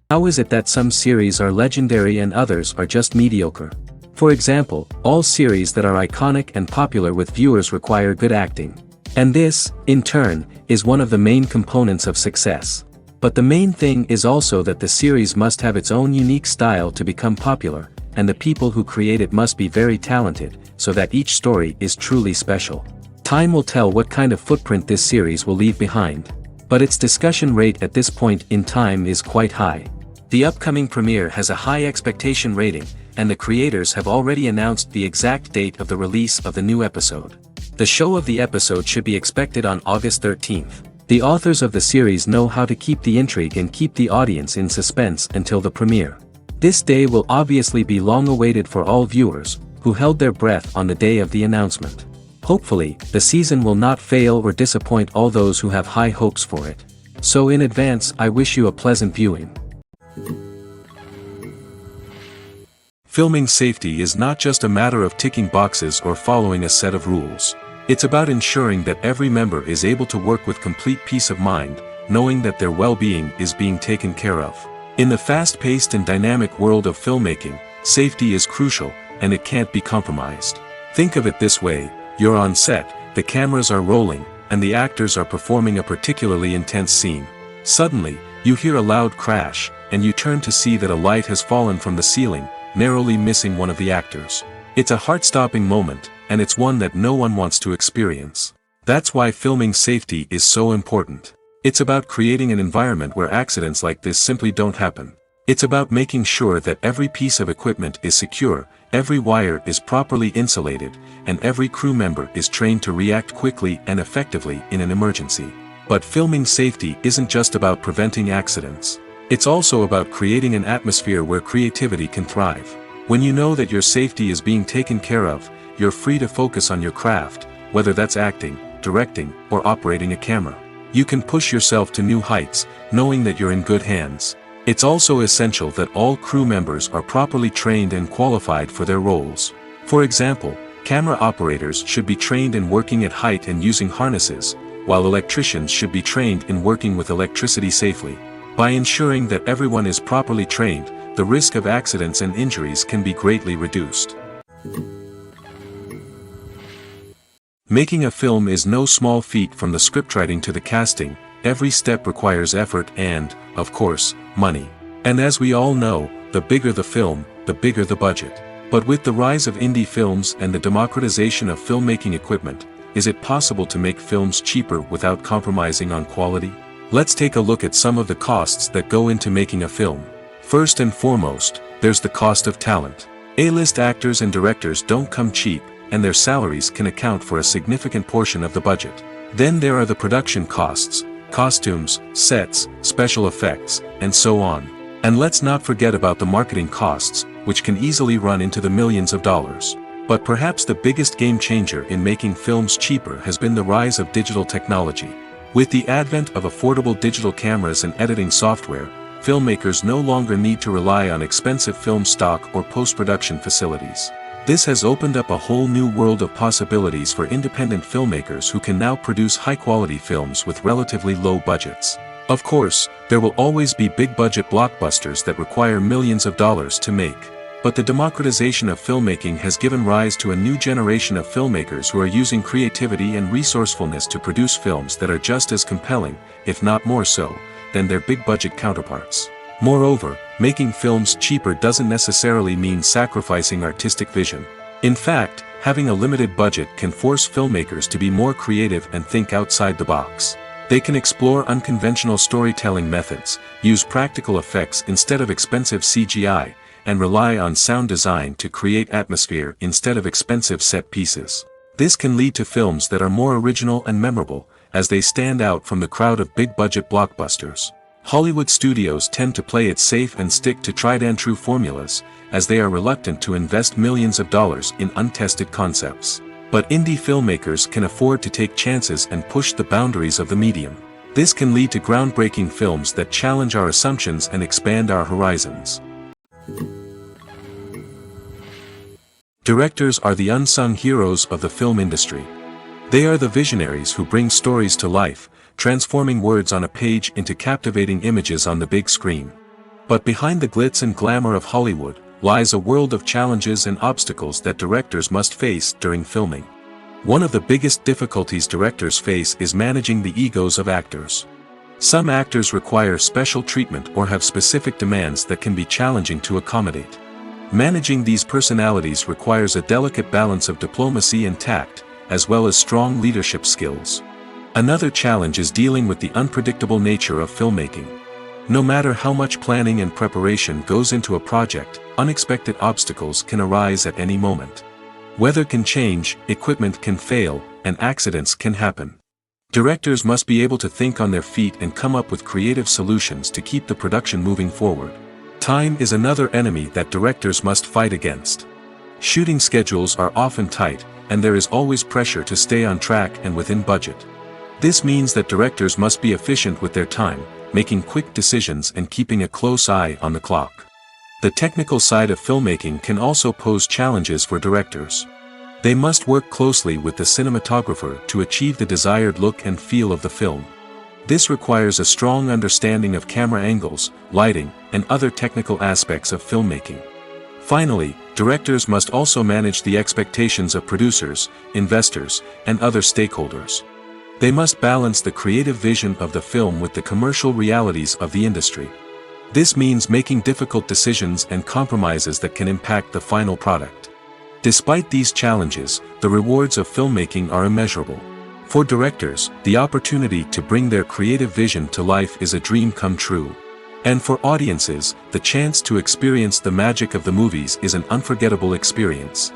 How is it that some series are legendary and others are just mediocre? For example, all series that are iconic and popular with viewers require good acting. And this, in turn, is one of the main components of success. But the main thing is also that the series must have its own unique style to become popular, and the people who create it must be very talented, so that each story is truly special. Time will tell what kind of footprint this series will leave behind. But its discussion rate at this point in time is quite high. The upcoming premiere has a high expectation rating, and the creators have already announced the exact date of the release of the new episode. The show of the episode should be expected on August 13th. The authors of the series know how to keep the intrigue and keep the audience in suspense until the premiere. This day will obviously be long awaited for all viewers, who held their breath on the day of the announcement. Hopefully, the season will not fail or disappoint all those who have high hopes for it. So in advance, I wish you a pleasant viewing. Filming safety is not just a matter of ticking boxes or following a set of rules. It's about ensuring that every member is able to work with complete peace of mind, knowing that their well-being is being taken care of. In the fast-paced and dynamic world of filmmaking, safety is crucial, and it can't be compromised. Think of it this way: you're on set, the cameras are rolling, and the actors are performing a particularly intense scene. Suddenly, you hear a loud crash, and you turn to see that a light has fallen from the ceiling, narrowly missing one of the actors. It's a heart-stopping moment, and it's one that no one wants to experience. That's why filming safety is so important. It's about creating an environment where accidents like this simply don't happen. It's about making sure that every piece of equipment is secure, every wire is properly insulated, and every crew member is trained to react quickly and effectively in an emergency. But filming safety isn't just about preventing accidents. It's also about creating an atmosphere where creativity can thrive. When you know that your safety is being taken care of, you're free to focus on your craft, whether that's acting, directing, or operating a camera. You can push yourself to new heights, knowing that you're in good hands. It's also essential that all crew members are properly trained and qualified for their roles. For example, camera operators should be trained in working at height and using harnesses, while electricians should be trained in working with electricity safely. By ensuring that everyone is properly trained, the risk of accidents and injuries can be greatly reduced. Making a film is no small feat. From the scriptwriting to the casting, every step requires effort and, of course, money. And as we all know, the bigger the film, the bigger the budget. But with the rise of indie films and the democratization of filmmaking equipment, is it possible to make films cheaper without compromising on quality? Let's take a look at some of the costs that go into making a film. First and foremost, there's the cost of talent. A-list actors and directors don't come cheap, and their salaries can account for a significant portion of the budget. Then there are the production costs, costumes, sets, special effects, and so on. And let's not forget about the marketing costs, which can easily run into the millions of dollars. But perhaps the biggest game changer in making films cheaper has been the rise of digital technology. With the advent of affordable digital cameras and editing software, filmmakers no longer need to rely on expensive film stock or post-production facilities. This has opened up a whole new world of possibilities for independent filmmakers who can now produce high-quality films with relatively low budgets. Of course, there will always be big-budget blockbusters that require millions of dollars to make. But the democratization of filmmaking has given rise to a new generation of filmmakers who are using creativity and resourcefulness to produce films that are just as compelling, if not more so, than their big-budget counterparts. Moreover, making films cheaper doesn't necessarily mean sacrificing artistic vision. In fact, having a limited budget can force filmmakers to be more creative and think outside the box. They can explore unconventional storytelling methods, use practical effects instead of expensive CGI, and rely on sound design to create atmosphere instead of expensive set pieces. This can lead to films that are more original and memorable, as they stand out from the crowd of big-budget blockbusters. Hollywood studios tend to play it safe and stick to tried-and-true formulas, as they are reluctant to invest millions of dollars in untested concepts. But indie filmmakers can afford to take chances and push the boundaries of the medium. This can lead to groundbreaking films that challenge our assumptions and expand our horizons. Directors are the unsung heroes of the film industry. They are the visionaries who bring stories to life, transforming words on a page into captivating images on the big screen. But behind the glitz and glamour of Hollywood, lies a world of challenges and obstacles that directors must face during filming. One of the biggest difficulties directors face is managing the egos of actors. Some actors require special treatment or have specific demands that can be challenging to accommodate. Managing these personalities requires a delicate balance of diplomacy and tact, as well as strong leadership skills. Another challenge is dealing with the unpredictable nature of filmmaking. No matter how much planning and preparation goes into a project, unexpected obstacles can arise at any moment. Weather can change, equipment can fail, and accidents can happen. Directors must be able to think on their feet and come up with creative solutions to keep the production moving forward. Time is another enemy that directors must fight against. Shooting schedules are often tight, and there is always pressure to stay on track and within budget. This means that directors must be efficient with their time, making quick decisions and keeping a close eye on the clock. The technical side of filmmaking can also pose challenges for directors. They must work closely with the cinematographer to achieve the desired look and feel of the film. This requires a strong understanding of camera angles, lighting, and other technical aspects of filmmaking. Finally, directors must also manage the expectations of producers, investors, and other stakeholders. They must balance the creative vision of the film with the commercial realities of the industry. This means making difficult decisions and compromises that can impact the final product. Despite these challenges, the rewards of filmmaking are immeasurable. For directors, the opportunity to bring their creative vision to life is a dream come true. And for audiences, the chance to experience the magic of the movies is an unforgettable experience.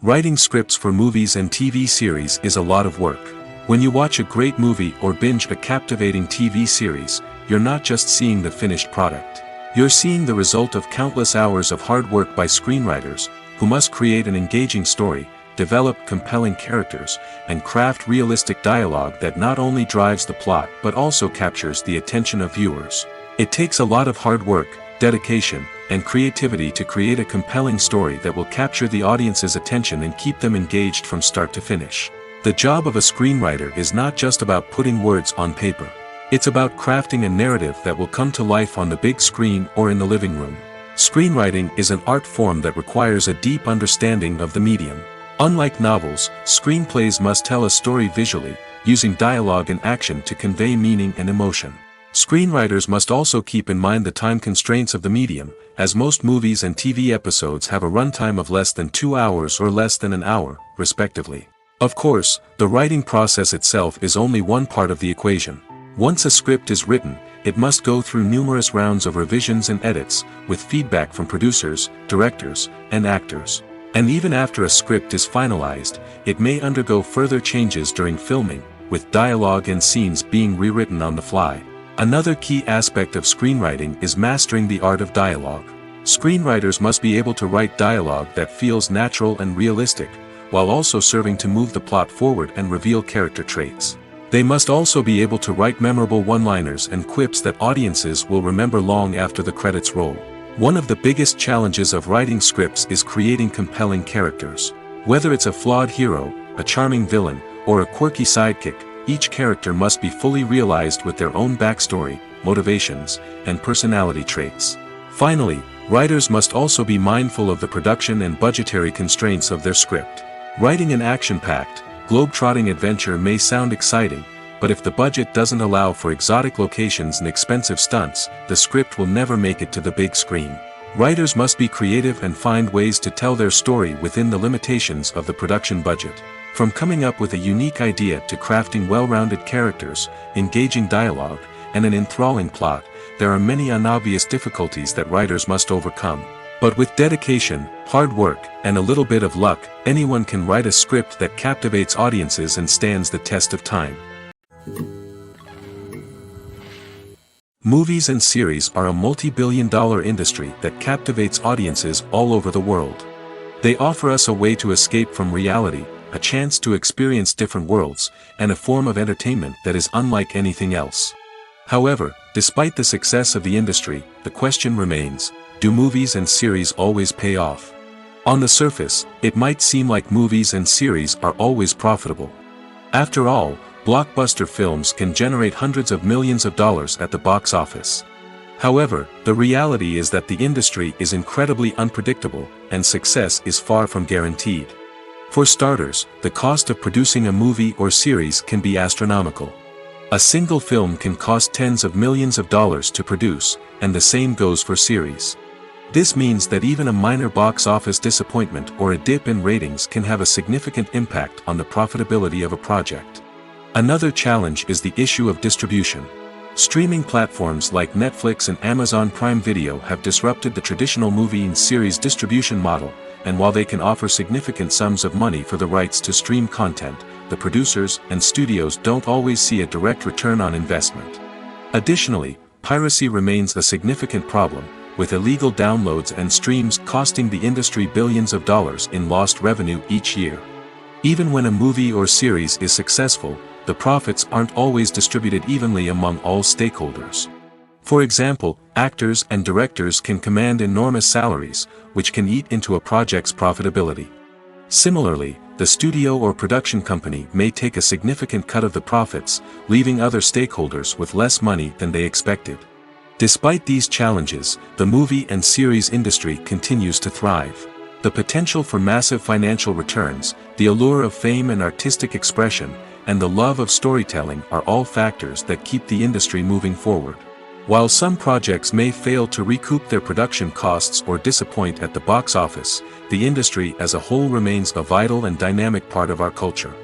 Writing scripts for movies and TV series is a lot of work. When you watch a great movie or binge a captivating TV series, you're not just seeing the finished product. You're seeing the result of countless hours of hard work by screenwriters, who must create an engaging story, develop compelling characters, and craft realistic dialogue that not only drives the plot but also captures the attention of viewers. It takes a lot of hard work, dedication, and creativity to create a compelling story that will capture the audience's attention and keep them engaged from start to finish. The job of a screenwriter is not just about putting words on paper. It's about crafting a narrative that will come to life on the big screen or in the living room. Screenwriting is an art form that requires a deep understanding of the medium. Unlike novels, screenplays must tell a story visually, using dialogue and action to convey meaning and emotion. Screenwriters must also keep in mind the time constraints of the medium, as most movies and TV episodes have a runtime of less than 2 hours or less than an hour, respectively. Of course, the writing process itself is only one part of the equation. Once a script is written, it must go through numerous rounds of revisions and edits, with feedback from producers, directors, and actors. And even after a script is finalized, it may undergo further changes during filming, with dialogue and scenes being rewritten on the fly. Another key aspect of screenwriting is mastering the art of dialogue. Screenwriters must be able to write dialogue that feels natural and realistic, while also serving to move the plot forward and reveal character traits. They must also be able to write memorable one-liners and quips that audiences will remember long after the credits roll. One of the biggest challenges of writing scripts is creating compelling characters. Whether it's a flawed hero, a charming villain, or a quirky sidekick, each character must be fully realized with their own backstory, motivations, and personality traits. Finally, writers must also be mindful of the production and budgetary constraints of their script. Writing an action-packed, globe-trotting adventure may sound exciting, but if the budget doesn't allow for exotic locations and expensive stunts, the script will never make it to the big screen. Writers must be creative and find ways to tell their story within the limitations of the production budget. From coming up with a unique idea to crafting well-rounded characters, engaging dialogue, and an enthralling plot, there are many unobvious difficulties that writers must overcome. But with dedication, hard work, and a little bit of luck, anyone can write a script that captivates audiences and stands the test of time. Movies and series are a multi-billion-dollar industry that captivates audiences all over the world. They offer us a way to escape from reality, a chance to experience different worlds, and a form of entertainment that is unlike anything else. However, despite the success of the industry, the question remains, do movies and series always pay off? On the surface, it might seem like movies and series are always profitable. After all, blockbuster films can generate hundreds of millions of dollars at the box office. However, the reality is that the industry is incredibly unpredictable, and success is far from guaranteed. For starters, the cost of producing a movie or series can be astronomical. A single film can cost tens of millions of dollars to produce, and the same goes for series. This means that even a minor box office disappointment or a dip in ratings can have a significant impact on the profitability of a project. Another challenge is the issue of distribution. Streaming platforms like Netflix and Amazon Prime Video have disrupted the traditional movie and series distribution model, and while they can offer significant sums of money for the rights to stream content, the producers and studios don't always see a direct return on investment. Additionally, piracy remains a significant problem, with illegal downloads and streams costing the industry billions of dollars in lost revenue each year. Even when a movie or series is successful, the profits aren't always distributed evenly among all stakeholders. For example, actors and directors can command enormous salaries, which can eat into a project's profitability. Similarly, the studio or production company may take a significant cut of the profits, leaving other stakeholders with less money than they expected. Despite these challenges, the movie and series industry continues to thrive. The potential for massive financial returns, the allure of fame and artistic expression, and the love of storytelling are all factors that keep the industry moving forward. While some projects may fail to recoup their production costs or disappoint at the box office, the industry as a whole remains a vital and dynamic part of our culture.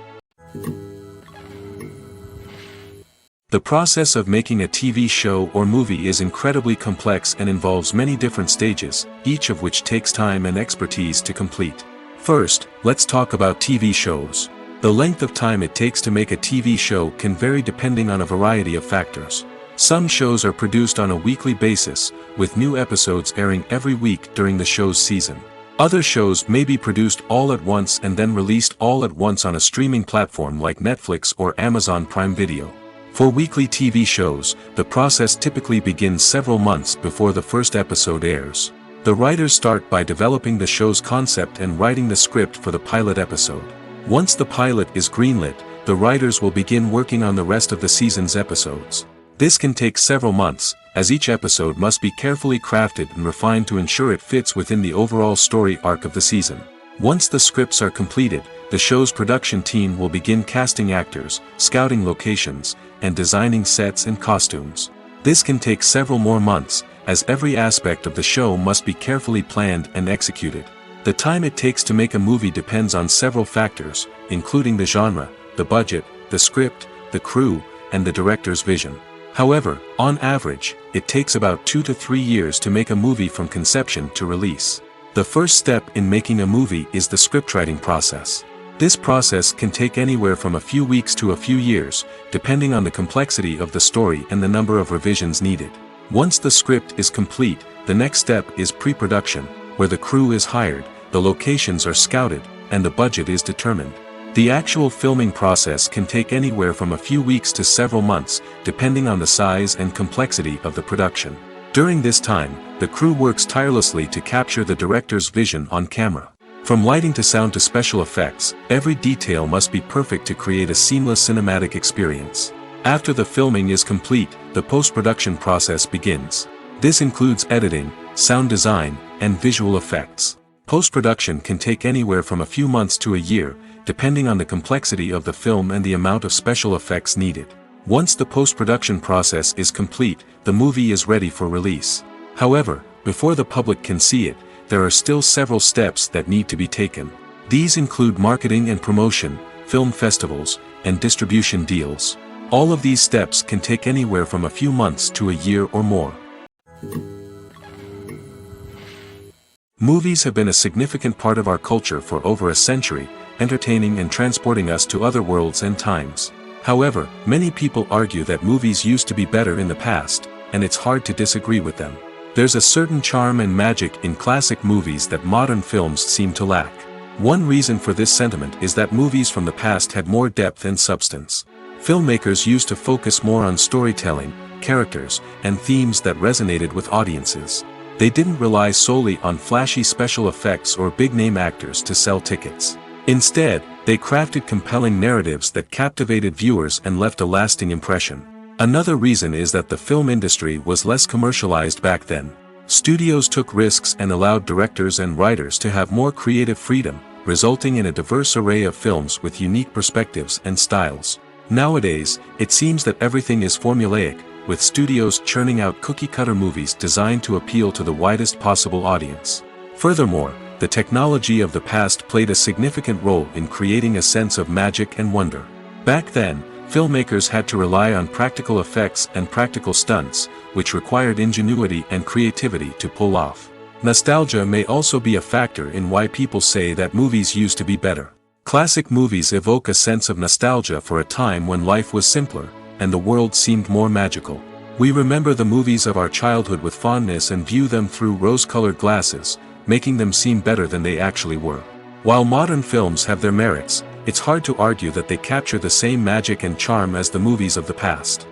The process of making a TV show or movie is incredibly complex and involves many different stages, each of which takes time and expertise to complete. First, let's talk about TV shows. The length of time it takes to make a TV show can vary depending on a variety of factors. Some shows are produced on a weekly basis, with new episodes airing every week during the show's season. Other shows may be produced all at once and then released all at once on a streaming platform like Netflix or Amazon Prime Video. For weekly TV shows, the process typically begins several months before the first episode airs. The writers start by developing the show's concept and writing the script for the pilot episode. Once the pilot is greenlit, the writers will begin working on the rest of the season's episodes. This can take several months, as each episode must be carefully crafted and refined to ensure it fits within the overall story arc of the season. Once the scripts are completed, the show's production team will begin casting actors, scouting locations, and designing sets and costumes. This can take several more months, as every aspect of the show must be carefully planned and executed. The time it takes to make a movie depends on several factors, including the genre, the budget, the script, the crew, and the director's vision. However, on average, it takes about 2 to 3 years to make a movie from conception to release. The first step in making a movie is the scriptwriting process. This process can take anywhere from a few weeks to a few years, depending on the complexity of the story and the number of revisions needed. Once the script is complete, the next step is pre-production, where the crew is hired, the locations are scouted, and the budget is determined. The actual filming process can take anywhere from a few weeks to several months, depending on the size and complexity of the production. During this time, the crew works tirelessly to capture the director's vision on camera. From lighting to sound to special effects, every detail must be perfect to create a seamless cinematic experience. After the filming is complete, the post-production process begins. This includes editing, sound design, and visual effects. Post-production can take anywhere from a few months to a year, depending on the complexity of the film and the amount of special effects needed. Once the post-production process is complete, the movie is ready for release. However, before the public can see it, there are still several steps that need to be taken. These include marketing and promotion, film festivals, and distribution deals. All of these steps can take anywhere from a few months to a year or more. Movies have been a significant part of our culture for over a century, entertaining and transporting us to other worlds and times. However, many people argue that movies used to be better in the past, and it's hard to disagree with them. There's a certain charm and magic in classic movies that modern films seem to lack. One reason for this sentiment is that movies from the past had more depth and substance. Filmmakers used to focus more on storytelling, characters, and themes that resonated with audiences. They didn't rely solely on flashy special effects or big-name actors to sell tickets. Instead, they crafted compelling narratives that captivated viewers and left a lasting impression. Another reason is that the film industry was less commercialized back then. Studios took risks and allowed directors and writers to have more creative freedom, resulting in a diverse array of films with unique perspectives and styles. Nowadays, it seems that everything is formulaic, with studios churning out cookie-cutter movies designed to appeal to the widest possible audience. Furthermore, the technology of the past played a significant role in creating a sense of magic and wonder. Back then, filmmakers had to rely on practical effects and practical stunts, which required ingenuity and creativity to pull off. Nostalgia may also be a factor in why people say that movies used to be better. Classic movies evoke a sense of nostalgia for a time when life was simpler, and the world seemed more magical. We remember the movies of our childhood with fondness and view them through rose-colored glasses, making them seem better than they actually were. While modern films have their merits, it's hard to argue that they capture the same magic and charm as the movies of the past.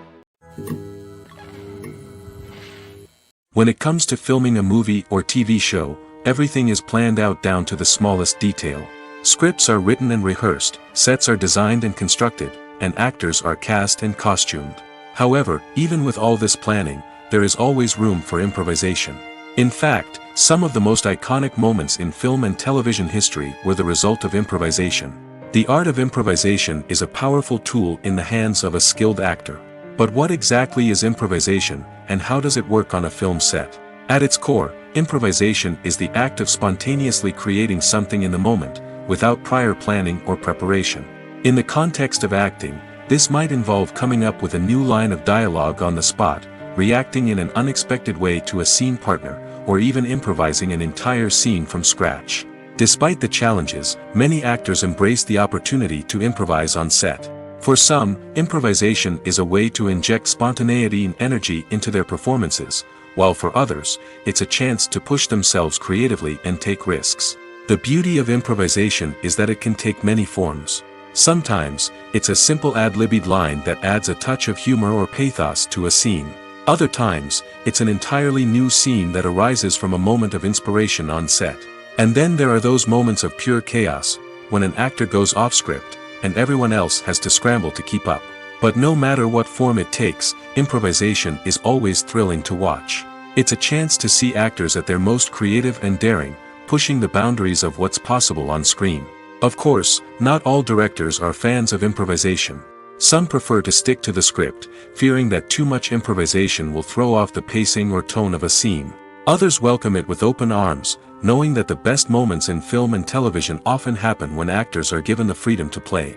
When it comes to filming a movie or TV show, everything is planned out down to the smallest detail. Scripts are written and rehearsed, sets are designed and constructed, and actors are cast and costumed. However, even with all this planning, there is always room for improvisation. In fact, some of the most iconic moments in film and television history were the result of improvisation. The art of improvisation is a powerful tool in the hands of a skilled actor. But what exactly is improvisation, and how does it work on a film set? At its core, improvisation is the act of spontaneously creating something in the moment, without prior planning or preparation. In the context of acting, this might involve coming up with a new line of dialogue on the spot, reacting in an unexpected way to a scene partner, or even improvising an entire scene from scratch. Despite the challenges, many actors embrace the opportunity to improvise on set. For some, improvisation is a way to inject spontaneity and energy into their performances, while for others, it's a chance to push themselves creatively and take risks. The beauty of improvisation is that it can take many forms. Sometimes, it's a simple ad-libbed line that adds a touch of humor or pathos to a scene. Other times, it's an entirely new scene that arises from a moment of inspiration on set. And then there are those moments of pure chaos, when an actor goes off script, and everyone else has to scramble to keep up. But no matter what form it takes, improvisation is always thrilling to watch. It's a chance to see actors at their most creative and daring, pushing the boundaries of what's possible on screen. Of course, not all directors are fans of improvisation. Some prefer to stick to the script, fearing that too much improvisation will throw off the pacing or tone of a scene. Others welcome it with open arms, knowing that the best moments in film and television often happen when actors are given the freedom to play.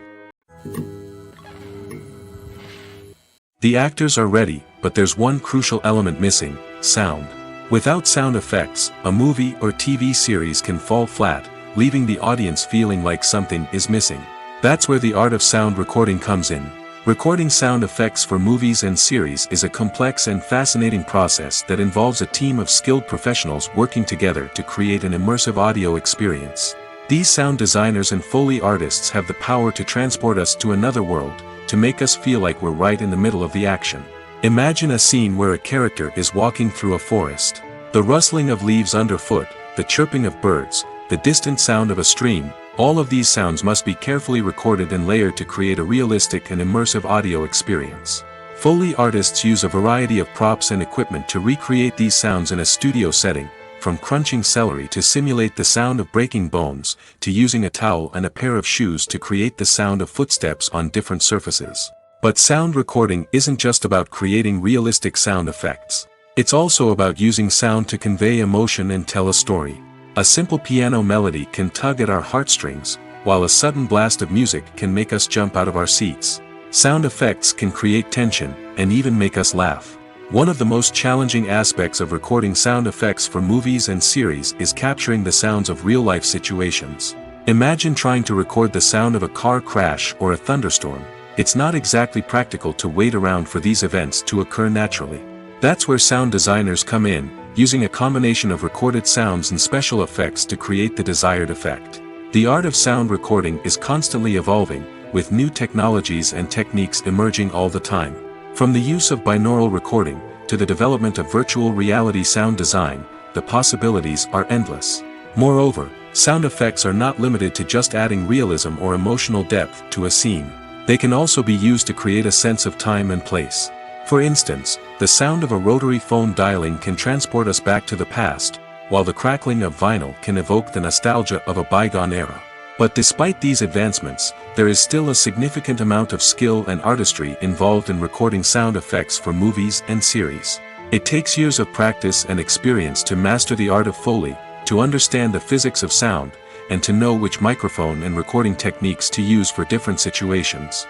The actors are ready, but there's one crucial element missing: sound. Without sound effects, a movie or TV series can fall flat, leaving the audience feeling like something is missing. That's where the art of sound recording comes in. Recording sound effects for movies and series is a complex and fascinating process that involves a team of skilled professionals working together to create an immersive audio experience. These sound designers and Foley artists have the power to transport us to another world, to make us feel like we're right in the middle of the action. Imagine a scene where a character is walking through a forest. The rustling of leaves underfoot, the chirping of birds, the distant sound of a stream, all of these sounds must be carefully recorded and layered to create a realistic and immersive audio experience. Foley artists use a variety of props and equipment to recreate these sounds in a studio setting, from crunching celery to simulate the sound of breaking bones, to using a towel and a pair of shoes to create the sound of footsteps on different surfaces. But sound recording isn't just about creating realistic sound effects. It's also about using sound to convey emotion and tell a story. A simple piano melody can tug at our heartstrings, while a sudden blast of music can make us jump out of our seats. Sound effects can create tension, and even make us laugh. One of the most challenging aspects of recording sound effects for movies and series is capturing the sounds of real-life situations. Imagine trying to record the sound of a car crash or a thunderstorm. It's not exactly practical to wait around for these events to occur naturally. That's where sound designers come in, using a combination of recorded sounds and special effects to create the desired effect. The art of sound recording is constantly evolving, with new technologies and techniques emerging all the time. From the use of binaural recording, to the development of virtual reality sound design, the possibilities are endless. Moreover, Sound effects are not limited to just adding realism or emotional depth to a scene. They can also be used to create a sense of time and place. For instance, the sound of a rotary phone dialing can transport us back to the past, while the crackling of vinyl can evoke the nostalgia of a bygone era. But despite these advancements, there is still a significant amount of skill and artistry involved in recording sound effects for movies and series. It takes years of practice and experience to master the art of Foley, to understand the physics of sound, and to know which microphone and recording techniques to use for different situations.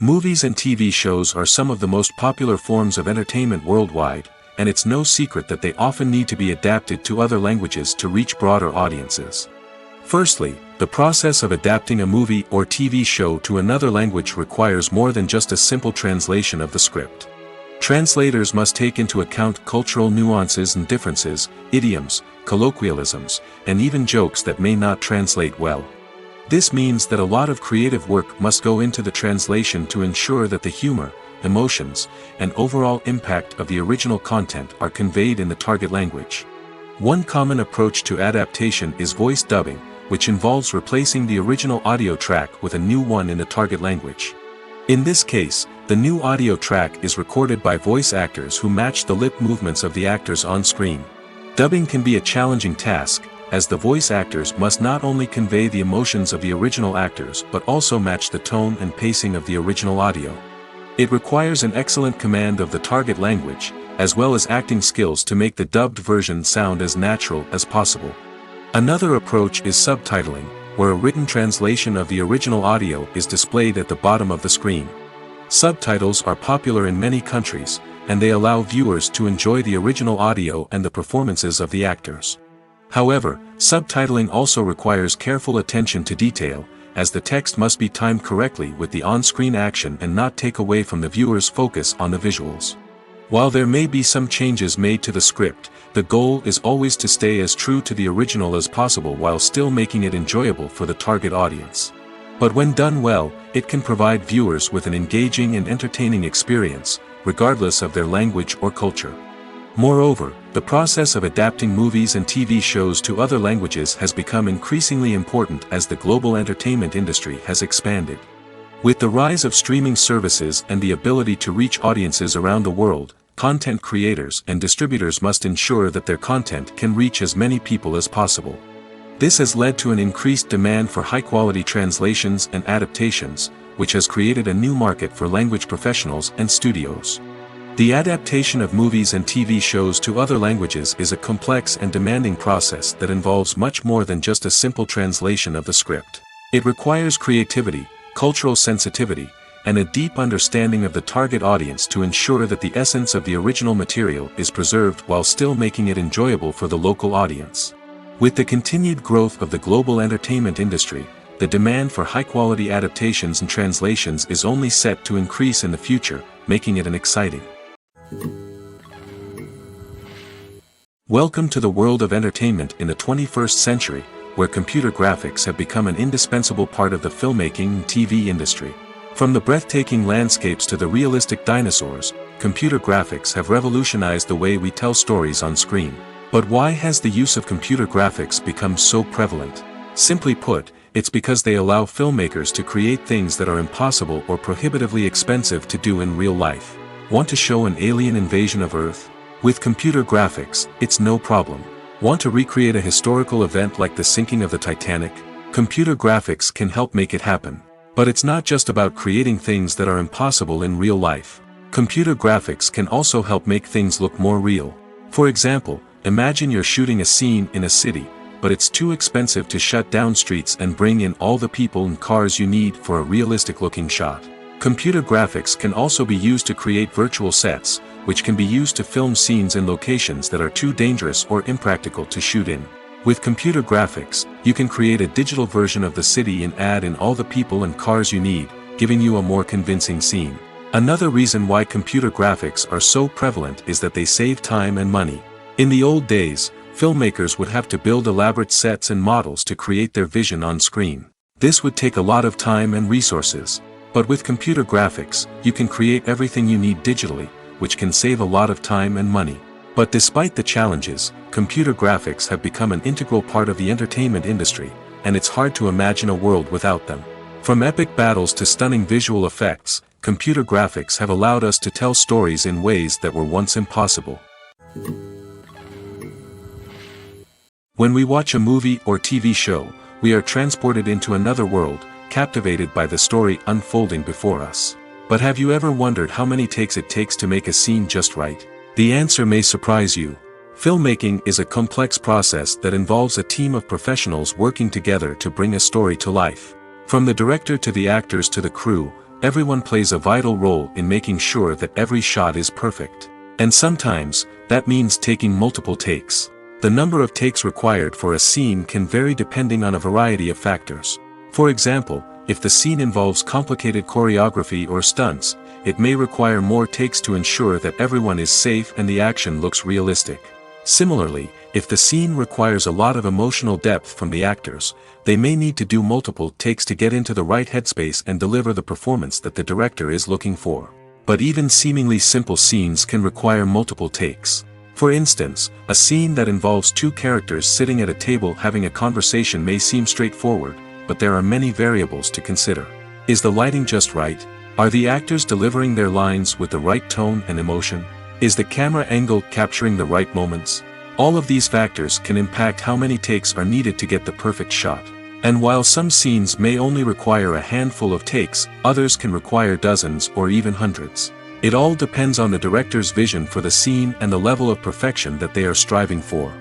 Movies and TV shows are some of the most popular forms of entertainment worldwide, and it's no secret that they often need to be adapted to other languages to reach broader audiences. Firstly, the process of adapting a movie or TV show to another language requires more than just a simple translation of the script. Translators must take into account cultural nuances and differences, idioms, colloquialisms, and even jokes that may not translate well. This means that a lot of creative work must go into the translation to ensure that the humor, emotions, and overall impact of the original content are conveyed in the target language. One common approach to adaptation is voice dubbing, which involves replacing the original audio track with a new one in the target language. In this case, the new audio track is recorded by voice actors who match the lip movements of the actors on screen. Dubbing can be a challenging task, as the voice actors must not only convey the emotions of the original actors but also match the tone and pacing of the original audio. It requires an excellent command of the target language, as well as acting skills to make the dubbed version sound as natural as possible. Another approach is subtitling, where a written translation of the original audio is displayed at the bottom of the screen. Subtitles are popular in many countries, and they allow viewers to enjoy the original audio and the performances of the actors. However, subtitling also requires careful attention to detail, as the text must be timed correctly with the on-screen action and not take away from the viewer's focus on the visuals. While there may be some changes made to the script, the goal is always to stay as true to the original as possible while still making it enjoyable for the target audience. But when done well, it can provide viewers with an engaging and entertaining experience, regardless of their language or culture. Moreover, the process of adapting movies and TV shows to other languages has become increasingly important as the global entertainment industry has expanded. With the rise of streaming services and the ability to reach audiences around the world, content creators and distributors must ensure that their content can reach as many people as possible. This has led to an increased demand for high-quality translations and adaptations, which has created a new market for language professionals and studios. The adaptation of movies and TV shows to other languages is a complex and demanding process that involves much more than just a simple translation of the script. It requires creativity, cultural sensitivity, and a deep understanding of the target audience to ensure that the essence of the original material is preserved while still making it enjoyable for the local audience. With the continued growth of the global entertainment industry, the demand for high-quality adaptations and translations is only set to increase in the future, making it an exciting. Welcome to the world of entertainment in the 21st century, where computer graphics have become an indispensable part of the filmmaking and TV industry. From the breathtaking landscapes to the realistic dinosaurs, computer graphics have revolutionized the way we tell stories on screen. But why has the use of computer graphics become so prevalent? Simply put, it's because they allow filmmakers to create things that are impossible or prohibitively expensive to do in real life. Want to show an alien invasion of Earth? With computer graphics, it's no problem. Want to recreate a historical event like the sinking of the Titanic? Computer graphics can help make it happen. But it's not just about creating things that are impossible in real life. Computer graphics can also help make things look more real. For example, imagine you're shooting a scene in a city, but it's too expensive to shut down streets and bring in all the people and cars you need for a realistic-looking shot. Computer graphics can also be used to create virtual sets, which can be used to film scenes in locations that are too dangerous or impractical to shoot in. With computer graphics, you can create a digital version of the city and add in all the people and cars you need, giving you a more convincing scene. Another reason why computer graphics are so prevalent is that they save time and money. In the old days, filmmakers would have to build elaborate sets and models to create their vision on screen. This would take a lot of time and resources. But with computer graphics, you can create everything you need digitally, which can save a lot of time and money. But despite the challenges, computer graphics have become an integral part of the entertainment industry, and it's hard to imagine a world without them. From epic battles to stunning visual effects, computer graphics have allowed us to tell stories in ways that were once impossible. When we watch a movie or TV show, we are transported into another world, captivated by the story unfolding before us. But have you ever wondered how many takes it takes to make a scene just right? The answer may surprise you. Filmmaking is a complex process that involves a team of professionals working together to bring a story to life. From the director to the actors to the crew, everyone plays a vital role in making sure that every shot is perfect. And sometimes, that means taking multiple takes. The number of takes required for a scene can vary depending on a variety of factors. For example, if the scene involves complicated choreography or stunts, it may require more takes to ensure that everyone is safe and the action looks realistic. Similarly, if the scene requires a lot of emotional depth from the actors, they may need to do multiple takes to get into the right headspace and deliver the performance that the director is looking for. But even seemingly simple scenes can require multiple takes. For instance, a scene that involves two characters sitting at a table having a conversation may seem straightforward, but there are many variables to consider. Is the lighting just right? Are the actors delivering their lines with the right tone and emotion? Is the camera angle capturing the right moments? All of these factors can impact how many takes are needed to get the perfect shot. And while some scenes may only require a handful of takes, others can require dozens or even hundreds. It all depends on the director's vision for the scene and the level of perfection that they are striving for.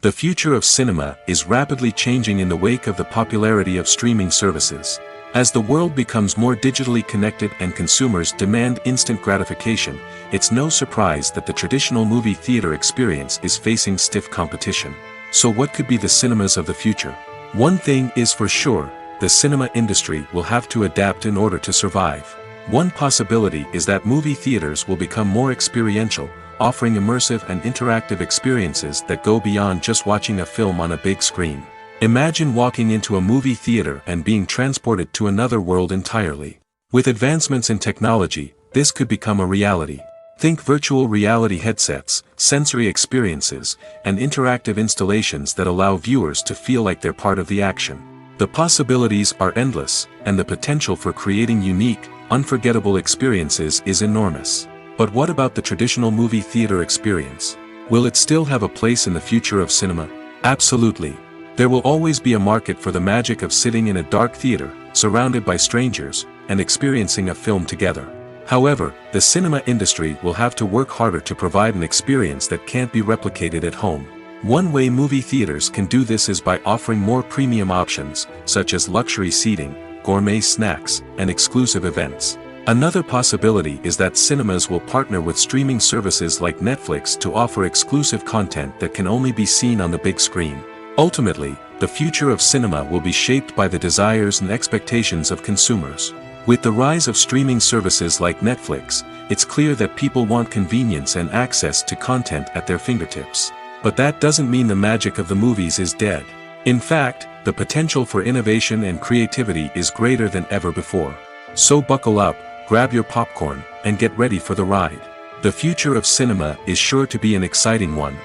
The future of cinema is rapidly changing in the wake of the popularity of streaming services. As the world becomes more digitally connected and consumers demand instant gratification, it's no surprise that the traditional movie theater experience is facing stiff competition. So what could be the cinemas of the future? One thing is for sure, the cinema industry will have to adapt in order to survive. One possibility is that movie theaters will become more experiential, offering immersive and interactive experiences that go beyond just watching a film on a big screen. Imagine walking into a movie theater and being transported to another world entirely. With advancements in technology, this could become a reality. Think virtual reality headsets, sensory experiences, and interactive installations that allow viewers to feel like they're part of the action. The possibilities are endless, and the potential for creating unique, unforgettable experiences is enormous. But what about the traditional movie theater experience? Will it still have a place in the future of cinema? Absolutely. There will always be a market for the magic of sitting in a dark theater, surrounded by strangers, and experiencing a film together. However, the cinema industry will have to work harder to provide an experience that can't be replicated at home. One way movie theaters can do this is by offering more premium options, such as luxury seating, gourmet snacks, and exclusive events. Another possibility is that cinemas will partner with streaming services like Netflix to offer exclusive content that can only be seen on the big screen. Ultimately, the future of cinema will be shaped by the desires and expectations of consumers. With the rise of streaming services like Netflix, it's clear that people want convenience and access to content at their fingertips. But that doesn't mean the magic of the movies is dead. In fact, the potential for innovation and creativity is greater than ever before. So buckle up, grab your popcorn, and get ready for the ride. The future of cinema is sure to be an exciting one.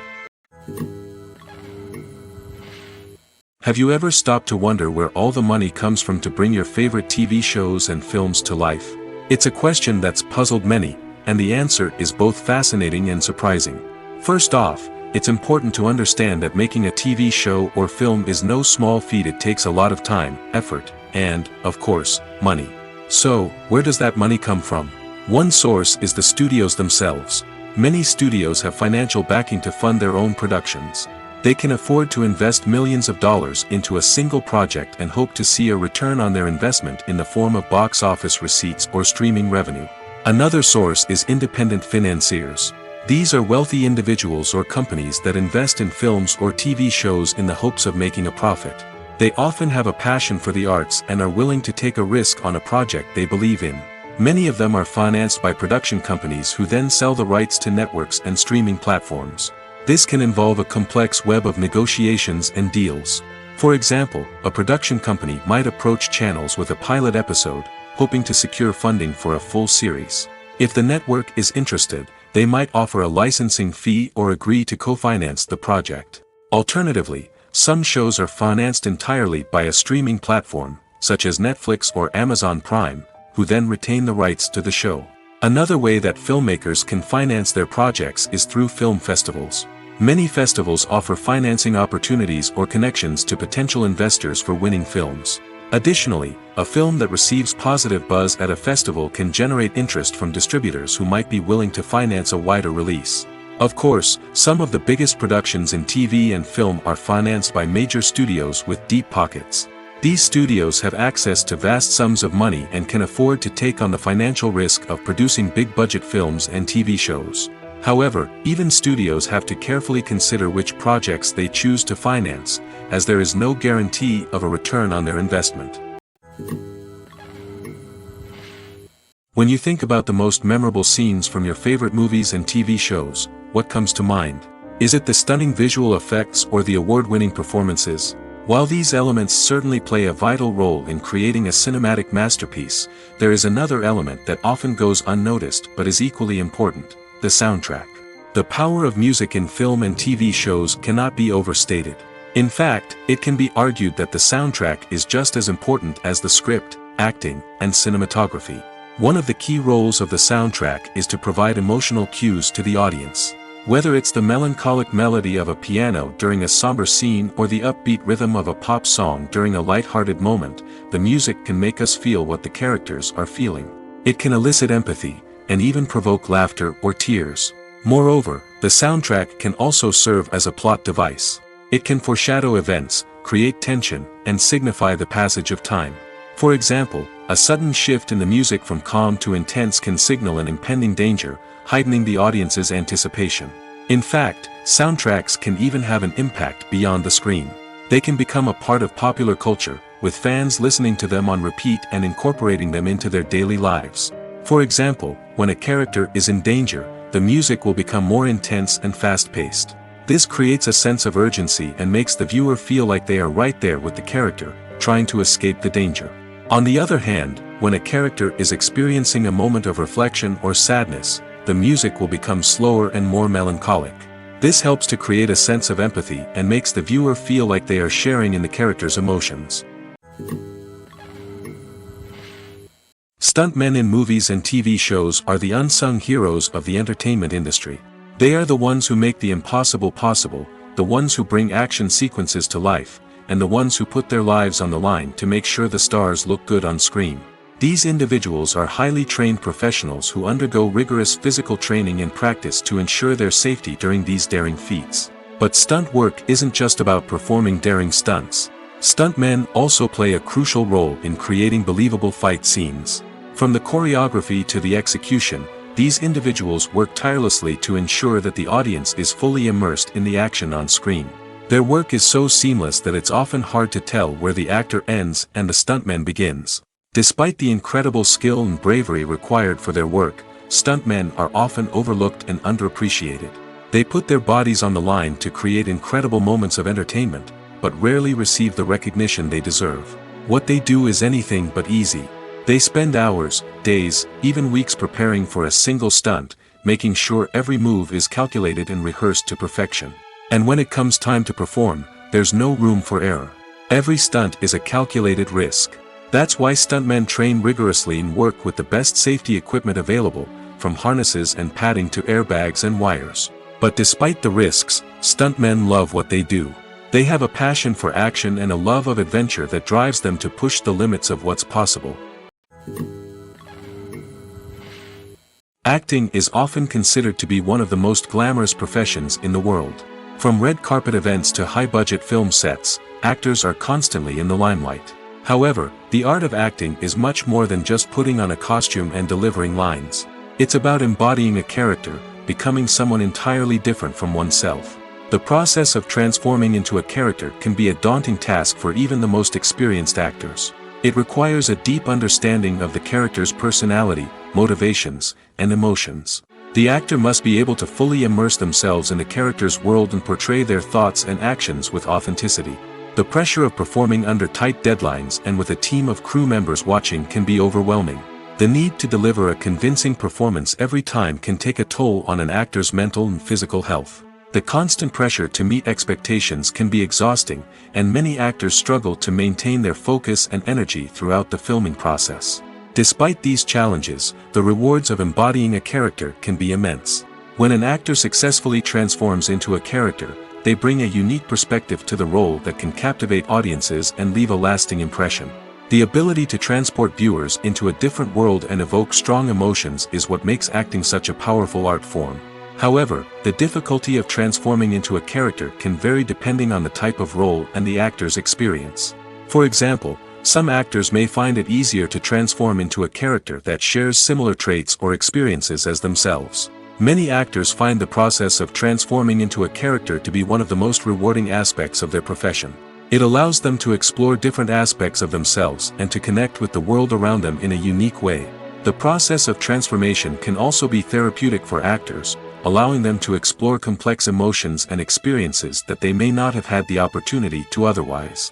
Have you ever stopped to wonder where all the money comes from to bring your favorite TV shows and films to life? It's a question that's puzzled many, and the answer is both fascinating and surprising. First off, it's important to understand that making a TV show or film is no small feat. It takes a lot of time, effort, and, of course, money. So, where does that money come from? One source is the studios themselves. Many studios have financial backing to fund their own productions. They can afford to invest millions of dollars into a single project and hope to see a return on their investment in the form of box office receipts or streaming revenue. Another source is independent financiers. These are wealthy individuals or companies that invest in films or TV shows in the hopes of making a profit. They often have a passion for the arts and are willing to take a risk on a project they believe in. Many of them are financed by production companies who then sell the rights to networks and streaming platforms. This can involve a complex web of negotiations and deals. For example, a production company might approach channels with a pilot episode, hoping to secure funding for a full series. If the network is interested, they might offer a licensing fee or agree to co-finance the project. Alternatively, some shows are financed entirely by a streaming platform, such as Netflix or Amazon Prime, who then retain the rights to the show. Another way that filmmakers can finance their projects is through film festivals. Many festivals offer financing opportunities or connections to potential investors for winning films. Additionally, a film that receives positive buzz at a festival can generate interest from distributors who might be willing to finance a wider release. Of course, some of the biggest productions in TV and film are financed by major studios with deep pockets. These studios have access to vast sums of money and can afford to take on the financial risk of producing big-budget films and TV shows. However, even studios have to carefully consider which projects they choose to finance, as there is no guarantee of a return on their investment. When you think about the most memorable scenes from your favorite movies and TV shows, what comes to mind? Is it the stunning visual effects or the award-winning performances? While these elements certainly play a vital role in creating a cinematic masterpiece, there is another element that often goes unnoticed but is equally important: the soundtrack. The power of music in film and TV shows cannot be overstated. In fact, it can be argued that the soundtrack is just as important as the script, acting, and cinematography. One of the key roles of the soundtrack is to provide emotional cues to the audience. Whether it's the melancholic melody of a piano during a somber scene or the upbeat rhythm of a pop song during a light-hearted moment, the music can make us feel what the characters are feeling. It can elicit empathy, and even provoke laughter or tears. Moreover, the soundtrack can also serve as a plot device. It can foreshadow events, create tension, and signify the passage of time. For example, a sudden shift in the music from calm to intense can signal an impending danger, heightening the audience's anticipation. In fact, soundtracks can even have an impact beyond the screen. They can become a part of popular culture, with fans listening to them on repeat and incorporating them into their daily lives. For example, when a character is in danger, the music will become more intense and fast-paced. This creates a sense of urgency and makes the viewer feel like they are right there with the character, trying to escape the danger. On the other hand, when a character is experiencing a moment of reflection or sadness, the music will become slower and more melancholic. This helps to create a sense of empathy and makes the viewer feel like they are sharing in the character's emotions. Stuntmen in movies and TV shows are the unsung heroes of the entertainment industry. They are the ones who make the impossible possible, the ones who bring action sequences to life, and the ones who put their lives on the line to make sure the stars look good on screen. These individuals are highly trained professionals who undergo rigorous physical training and practice to ensure their safety during these daring feats. But stunt work isn't just about performing daring stunts. Stuntmen also play a crucial role in creating believable fight scenes. From the choreography to the execution, these individuals work tirelessly to ensure that the audience is fully immersed in the action on screen. Their work is so seamless that it's often hard to tell where the actor ends and the stuntman begins. Despite the incredible skill and bravery required for their work, stuntmen are often overlooked and underappreciated. They put their bodies on the line to create incredible moments of entertainment, but rarely receive the recognition they deserve. What they do is anything but easy. They spend hours, days, even weeks preparing for a single stunt, making sure every move is calculated and rehearsed to perfection. And when it comes time to perform, there's no room for error. Every stunt is a calculated risk. That's why stuntmen train rigorously and work with the best safety equipment available, from harnesses and padding to airbags and wires. But despite the risks, stuntmen love what they do. They have a passion for action and a love of adventure that drives them to push the limits of what's possible. Acting is often considered to be one of the most glamorous professions in the world. From red carpet events to high-budget film sets, actors are constantly in the limelight. However, the art of acting is much more than just putting on a costume and delivering lines. It's about embodying a character, becoming someone entirely different from oneself. The process of transforming into a character can be a daunting task for even the most experienced actors. It requires a deep understanding of the character's personality, motivations, and emotions. The actor must be able to fully immerse themselves in the character's world and portray their thoughts and actions with authenticity. The pressure of performing under tight deadlines and with a team of crew members watching can be overwhelming. The need to deliver a convincing performance every time can take a toll on an actor's mental and physical health. The constant pressure to meet expectations can be exhausting, and many actors struggle to maintain their focus and energy throughout the filming process. Despite these challenges, the rewards of embodying a character can be immense. When an actor successfully transforms into a character, they bring a unique perspective to the role that can captivate audiences and leave a lasting impression. The ability to transport viewers into a different world and evoke strong emotions is what makes acting such a powerful art form. However, the difficulty of transforming into a character can vary depending on the type of role and the actor's experience. For example, some actors may find it easier to transform into a character that shares similar traits or experiences as themselves. Many actors find the process of transforming into a character to be one of the most rewarding aspects of their profession. It allows them to explore different aspects of themselves and to connect with the world around them in a unique way. The process of transformation can also be therapeutic for actors, allowing them to explore complex emotions and experiences that they may not have had the opportunity to otherwise.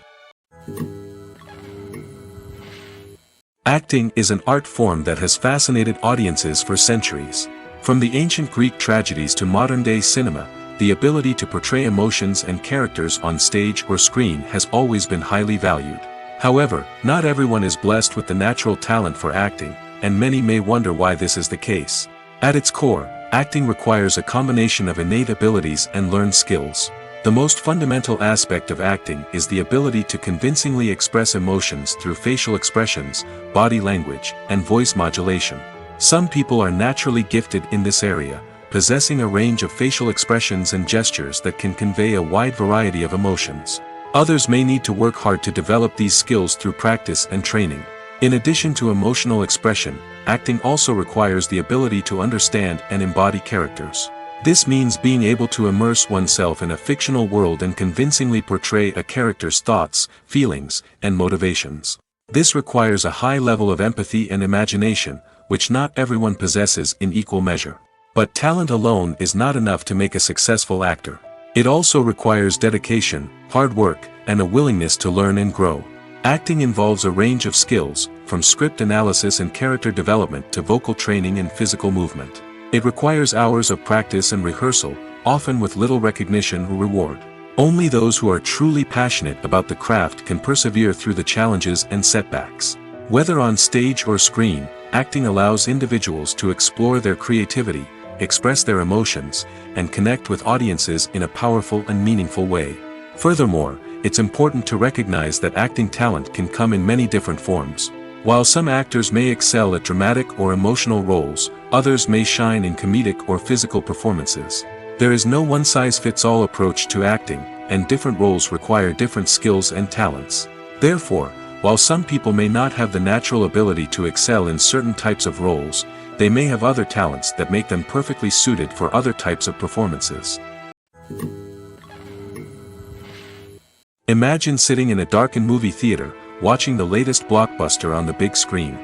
Acting is an art form that has fascinated audiences for centuries. From the ancient Greek tragedies to modern-day cinema, the ability to portray emotions and characters on stage or screen has always been highly valued. However, not everyone is blessed with the natural talent for acting, and many may wonder why this is the case. At its core, acting requires a combination of innate abilities and learned skills. The most fundamental aspect of acting is the ability to convincingly express emotions through facial expressions, body language, and voice modulation. Some people are naturally gifted in this area, possessing a range of facial expressions and gestures that can convey a wide variety of emotions. Others may need to work hard to develop these skills through practice and training. In addition to emotional expression, acting also requires the ability to understand and embody characters. This means being able to immerse oneself in a fictional world and convincingly portray a character's thoughts, feelings, and motivations. This requires a high level of empathy and imagination, which not everyone possesses in equal measure. But talent alone is not enough to make a successful actor. It also requires dedication, hard work, and a willingness to learn and grow. Acting involves a range of skills, from script analysis and character development to vocal training and physical movement. It requires hours of practice and rehearsal, often with little recognition or reward. Only those who are truly passionate about the craft can persevere through the challenges and setbacks. Whether on stage or screen, acting allows individuals to explore their creativity, express their emotions, and connect with audiences in a powerful and meaningful way. Furthermore, it's important to recognize that acting talent can come in many different forms. While some actors may excel at dramatic or emotional roles, others may shine in comedic or physical performances. There is no one-size-fits-all approach to acting, and different roles require different skills and talents. Therefore, while some people may not have the natural ability to excel in certain types of roles, they may have other talents that make them perfectly suited for other types of performances. Imagine sitting in a darkened movie theater, watching the latest blockbuster on the big screen.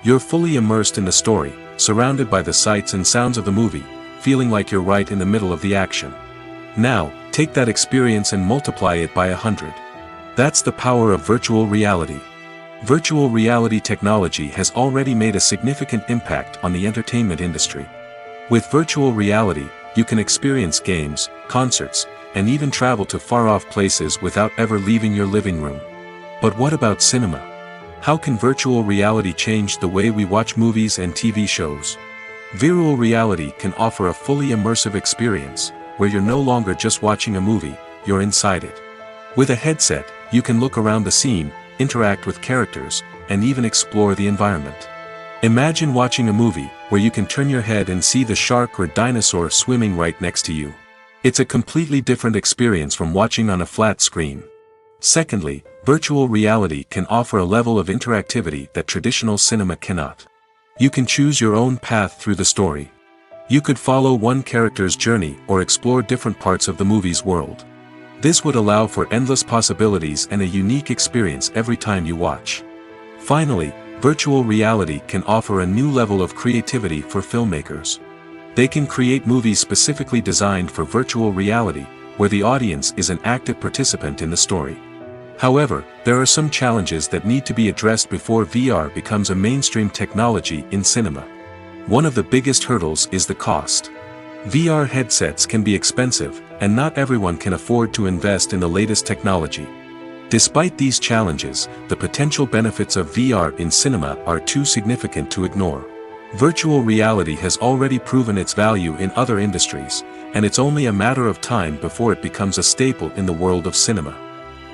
You're fully immersed in the story, surrounded by the sights and sounds of the movie, feeling like you're right in the middle of the action. Now, take that experience and multiply it by 100. That's the power of virtual reality. Virtual reality technology has already made a significant impact on the entertainment industry. With virtual reality, you can experience games, concerts, and even travel to far-off places without ever leaving your living room. But what about cinema? How can virtual reality change the way we watch movies and TV shows? Virtual reality can offer a fully immersive experience, where you're no longer just watching a movie, you're inside it. With a headset, you can look around the scene, interact with characters, and even explore the environment. Imagine watching a movie, where you can turn your head and see the shark or dinosaur swimming right next to you. It's a completely different experience from watching on a flat screen. Secondly, virtual reality can offer a level of interactivity that traditional cinema cannot. You can choose your own path through the story. You could follow one character's journey or explore different parts of the movie's world. This would allow for endless possibilities and a unique experience every time you watch. Finally, virtual reality can offer a new level of creativity for filmmakers. They can create movies specifically designed for virtual reality, where the audience is an active participant in the story. However, there are some challenges that need to be addressed before VR becomes a mainstream technology in cinema. One of the biggest hurdles is the cost. VR headsets can be expensive, and not everyone can afford to invest in the latest technology. Despite these challenges, the potential benefits of VR in cinema are too significant to ignore. Virtual reality has already proven its value in other industries, and it's only a matter of time before it becomes a staple in the world of cinema.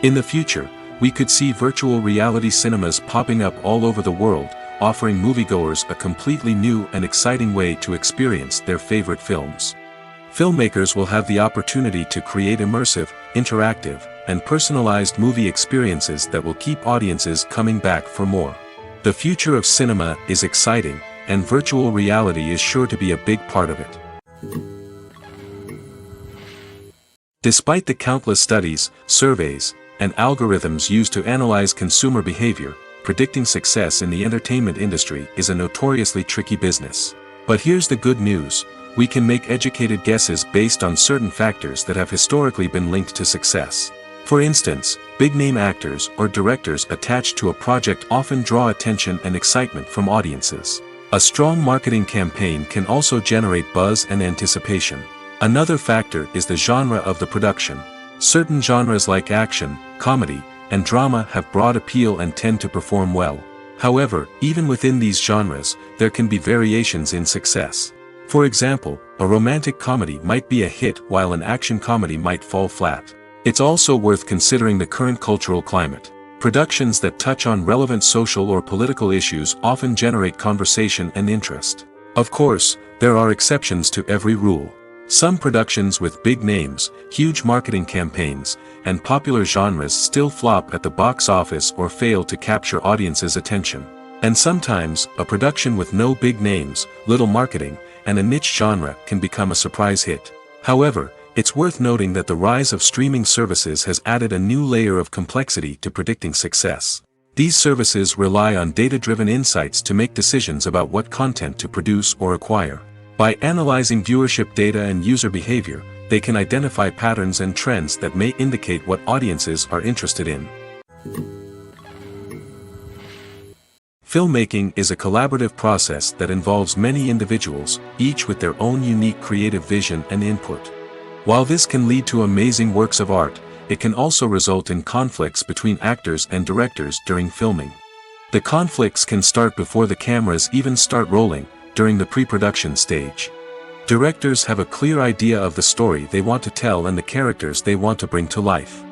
In the future, we could see virtual reality cinemas popping up all over the world, offering moviegoers a completely new and exciting way to experience their favorite films. Filmmakers will have the opportunity to create immersive, interactive, and personalized movie experiences that will keep audiences coming back for more. The future of cinema is exciting, and virtual reality is sure to be a big part of it. Despite the countless studies, surveys, and algorithms used to analyze consumer behavior, predicting success in the entertainment industry is a notoriously tricky business. But here's the good news: we can make educated guesses based on certain factors that have historically been linked to success. For instance, big-name actors or directors attached to a project often draw attention and excitement from audiences. A strong marketing campaign can also generate buzz and anticipation. Another factor is the genre of the production. Certain genres like action, comedy, and drama have broad appeal and tend to perform well. However, even within these genres, there can be variations in success. For example, a romantic comedy might be a hit while an action comedy might fall flat. It's also worth considering the current cultural climate. Productions that touch on relevant social or political issues often generate conversation and interest. Of course, there are exceptions to every rule. Some productions with big names, huge marketing campaigns, and popular genres still flop at the box office or fail to capture audiences' attention. And sometimes, a production with no big names, little marketing, and a niche genre can become a surprise hit. However, it's worth noting that the rise of streaming services has added a new layer of complexity to predicting success. These services rely on data-driven insights to make decisions about what content to produce or acquire. By analyzing viewership data and user behavior, they can identify patterns and trends that may indicate what audiences are interested in. Filmmaking is a collaborative process that involves many individuals, each with their own unique creative vision and input. While this can lead to amazing works of art, it can also result in conflicts between actors and directors during filming. The conflicts can start before the cameras even start rolling, during the pre-production stage. Directors have a clear idea of the story they want to tell and the characters they want to bring to life.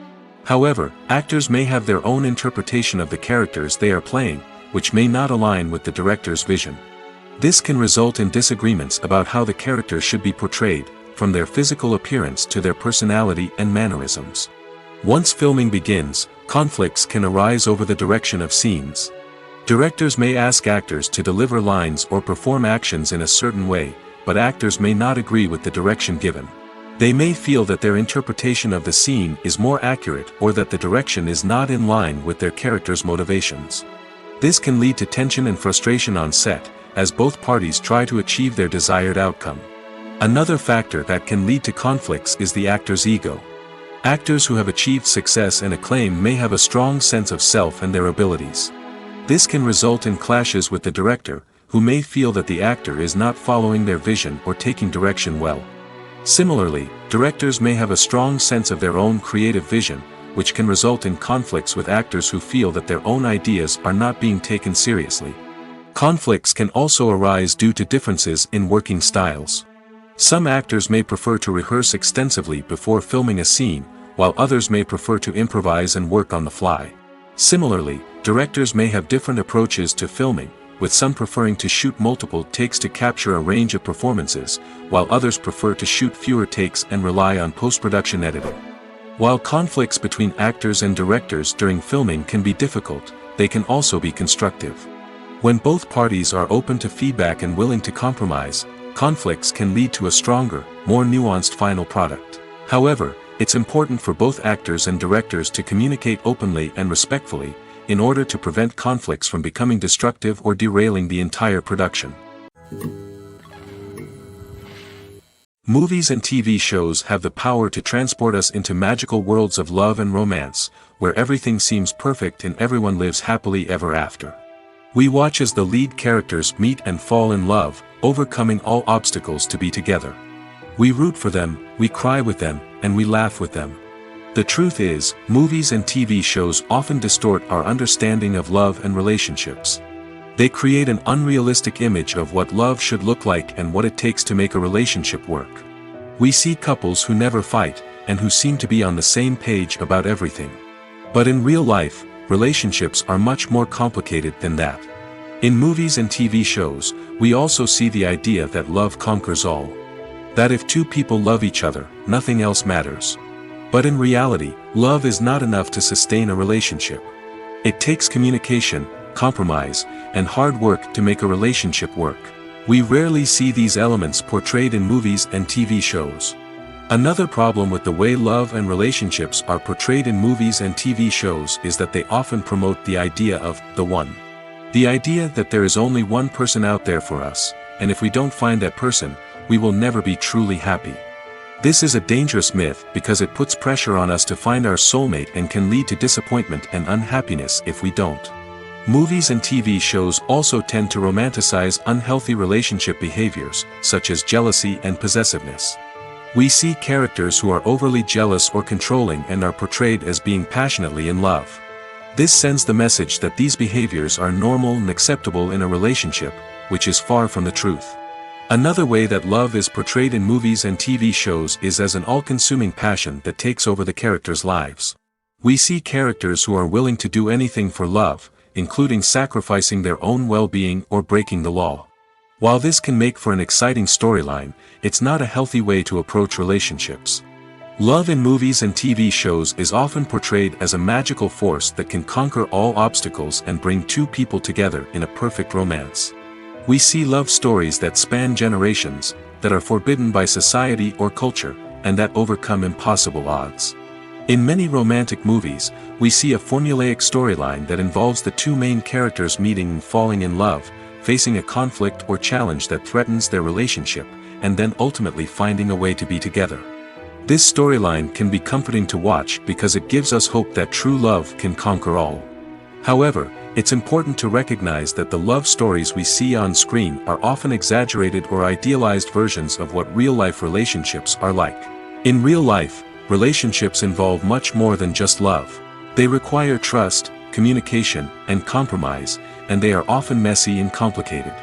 However, actors may have their own interpretation of the characters they are playing, which may not align with the director's vision. This can result in disagreements about how the characters should be portrayed, from their physical appearance to their personality and mannerisms. Once filming begins, conflicts can arise over the direction of scenes. Directors may ask actors to deliver lines or perform actions in a certain way, but actors may not agree with the direction given. They may feel that their interpretation of the scene is more accurate or that the direction is not in line with their character's motivations. This can lead to tension and frustration on set, as both parties try to achieve their desired outcome. Another factor that can lead to conflicts is the actor's ego. Actors who have achieved success and acclaim may have a strong sense of self and their abilities. This can result in clashes with the director, who may feel that the actor is not following their vision or taking direction well. Similarly, directors may have a strong sense of their own creative vision, which can result in conflicts with actors who feel that their own ideas are not being taken seriously. Conflicts can also arise due to differences in working styles. Some actors may prefer to rehearse extensively before filming a scene, while others may prefer to improvise and work on the fly. Similarly, directors may have different approaches to filming, with some preferring to shoot multiple takes to capture a range of performances, while others prefer to shoot fewer takes and rely on post-production editing. While conflicts between actors and directors during filming can be difficult, they can also be constructive. When both parties are open to feedback and willing to compromise, conflicts can lead to a stronger, more nuanced final product. However, it's important for both actors and directors to communicate openly and respectfully, in order to prevent conflicts from becoming destructive or derailing the entire production. Movies and TV shows have the power to transport us into magical worlds of love and romance, where everything seems perfect and everyone lives happily ever after. We watch as the lead characters meet and fall in love, overcoming all obstacles to be together. We root for them, we cry with them, and we laugh with them. The truth is, movies and TV shows often distort our understanding of love and relationships. They create an unrealistic image of what love should look like and what it takes to make a relationship work. We see couples who never fight, and who seem to be on the same page about everything. But in real life, relationships are much more complicated than that. In movies and TV shows, we also see the idea that love conquers all. That if two people love each other, nothing else matters. But in reality, love is not enough to sustain a relationship. It takes communication, compromise, and hard work to make a relationship work. We rarely see these elements portrayed in movies and TV shows. Another problem with the way love and relationships are portrayed in movies and TV shows is that they often promote the idea of the one. The idea that there is only one person out there for us, and if we don't find that person, we will never be truly happy. This is a dangerous myth because it puts pressure on us to find our soulmate and can lead to disappointment and unhappiness if we don't. Movies and TV shows also tend to romanticize unhealthy relationship behaviors, such as jealousy and possessiveness. We see characters who are overly jealous or controlling and are portrayed as being passionately in love. This sends the message that these behaviors are normal and acceptable in a relationship, which is far from the truth. Another way that love is portrayed in movies and TV shows is as an all-consuming passion that takes over the characters' lives. We see characters who are willing to do anything for love, including sacrificing their own well-being or breaking the law. While this can make for an exciting storyline, it's not a healthy way to approach relationships. Love in movies and TV shows is often portrayed as a magical force that can conquer all obstacles and bring two people together in a perfect romance. We see love stories that span generations, that are forbidden by society or culture, and that overcome impossible odds. In many romantic movies, we see a formulaic storyline that involves the two main characters meeting and falling in love, facing a conflict or challenge that threatens their relationship, and then ultimately finding a way to be together. This storyline can be comforting to watch because it gives us hope that true love can conquer all. However, it's important to recognize that the love stories we see on screen are often exaggerated or idealized versions of what real-life relationships are like. In real life, relationships involve much more than just love. They require trust, communication, and compromise, and they are often messy and complicated.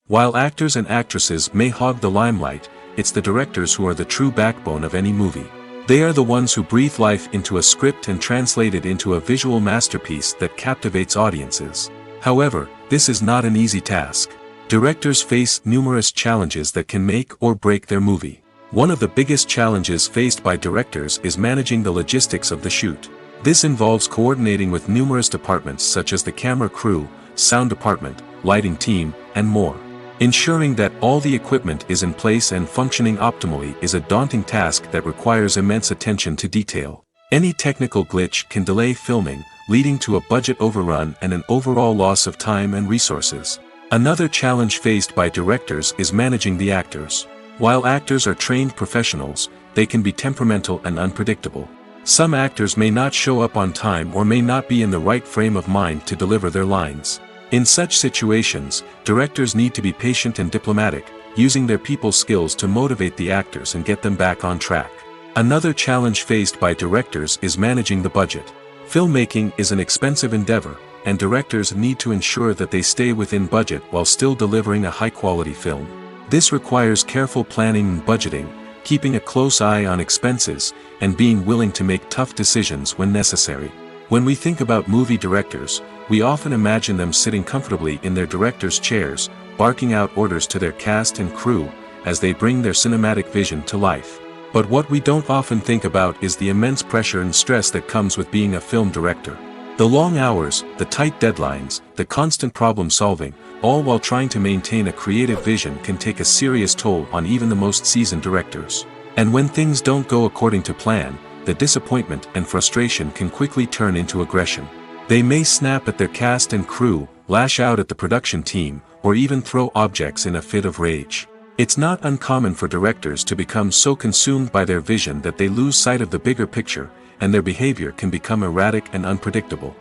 While actors and actresses may hog the limelight, it's the directors who are the true backbone of any movie. They are the ones who breathe life into a script and translate it into a visual masterpiece that captivates audiences. However, this is not an easy task. Directors face numerous challenges that can make or break their movie. One of the biggest challenges faced by directors is managing the logistics of the shoot. This involves coordinating with numerous departments such as the camera crew, sound department, lighting team, and more. Ensuring that all the equipment is in place and functioning optimally is a daunting task that requires immense attention to detail. Any technical glitch can delay filming, leading to a budget overrun and an overall loss of time and resources. Another challenge faced by directors is managing the actors. While actors are trained professionals, they can be temperamental and unpredictable. Some actors may not show up on time or may not be in the right frame of mind to deliver their lines. In such situations, directors need to be patient and diplomatic, using their people skills to motivate the actors and get them back on track. Another challenge faced by directors is managing the budget. Filmmaking is an expensive endeavor, and directors need to ensure that they stay within budget while still delivering a high-quality film. This requires careful planning and budgeting, keeping a close eye on expenses, and being willing to make tough decisions when necessary. When we think about movie directors, we often imagine them sitting comfortably in their director's chairs, barking out orders to their cast and crew, as they bring their cinematic vision to life. But what we don't often think about is the immense pressure and stress that comes with being a film director. The long hours, the tight deadlines, the constant problem solving, all while trying to maintain a creative vision can take a serious toll on even the most seasoned directors. And when things don't go according to plan, the disappointment and frustration can quickly turn into aggression. They may snap at their cast and crew, lash out at the production team, or even throw objects in a fit of rage. It's not uncommon for directors to become so consumed by their vision that they lose sight of the bigger picture, and their behavior can become erratic and unpredictable.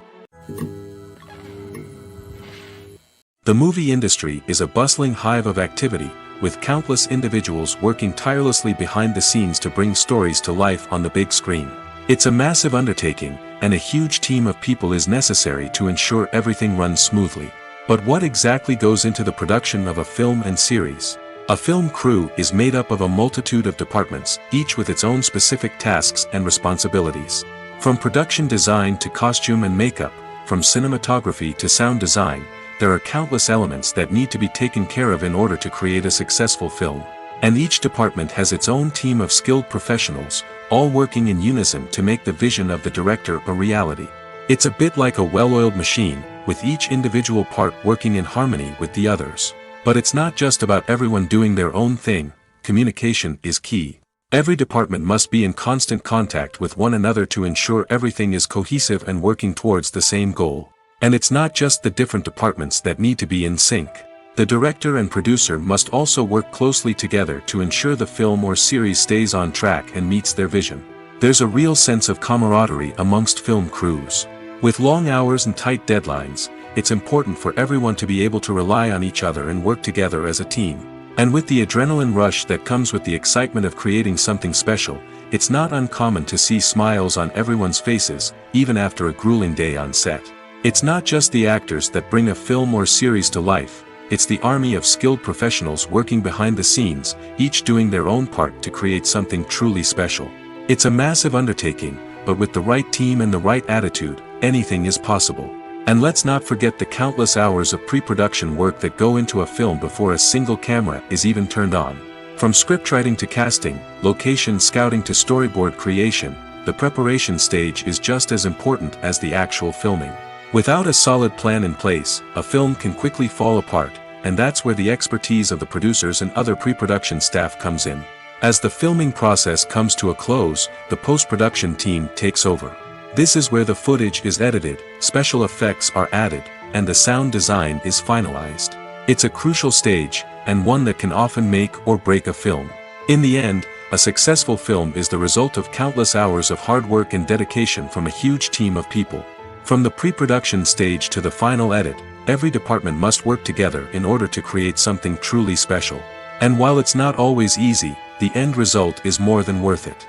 The movie industry is a bustling hive of activity, with countless individuals working tirelessly behind the scenes to bring stories to life on the big screen. It's a massive undertaking, and a huge team of people is necessary to ensure everything runs smoothly. But what exactly goes into the production of a film and series? A film crew is made up of a multitude of departments, each with its own specific tasks and responsibilities. From production design to costume and makeup, from cinematography to sound design, there are countless elements that need to be taken care of in order to create a successful film. And each department has its own team of skilled professionals, all working in unison to make the vision of the director a reality. It's a bit like a well-oiled machine, with each individual part working in harmony with the others. But it's not just about everyone doing their own thing. Communication is key. Every department must be in constant contact with one another to ensure everything is cohesive and working towards the same goal. And it's not just the different departments that need to be in sync. The director and producer must also work closely together to ensure the film or series stays on track and meets their vision. There's a real sense of camaraderie amongst film crews. With long hours and tight deadlines, it's important for everyone to be able to rely on each other and work together as a team. And with the adrenaline rush that comes with the excitement of creating something special, it's not uncommon to see smiles on everyone's faces, even after a grueling day on set. It's not just the actors that bring a film or series to life, it's the army of skilled professionals working behind the scenes, each doing their own part to create something truly special. It's a massive undertaking, but with the right team and the right attitude, anything is possible. And let's not forget the countless hours of pre-production work that go into a film before a single camera is even turned on. From scriptwriting to casting, location scouting to storyboard creation, the preparation stage is just as important as the actual filming. Without a solid plan in place, a film can quickly fall apart, and that's where the expertise of the producers and other pre-production staff comes in. As the filming process comes to a close, the post-production team takes over. This is where the footage is edited, special effects are added, and the sound design is finalized. It's a crucial stage, and one that can often make or break a film. In the end, a successful film is the result of countless hours of hard work and dedication from a huge team of people. From the pre-production stage to the final edit, every department must work together in order to create something truly special. And while it's not always easy, the end result is more than worth it.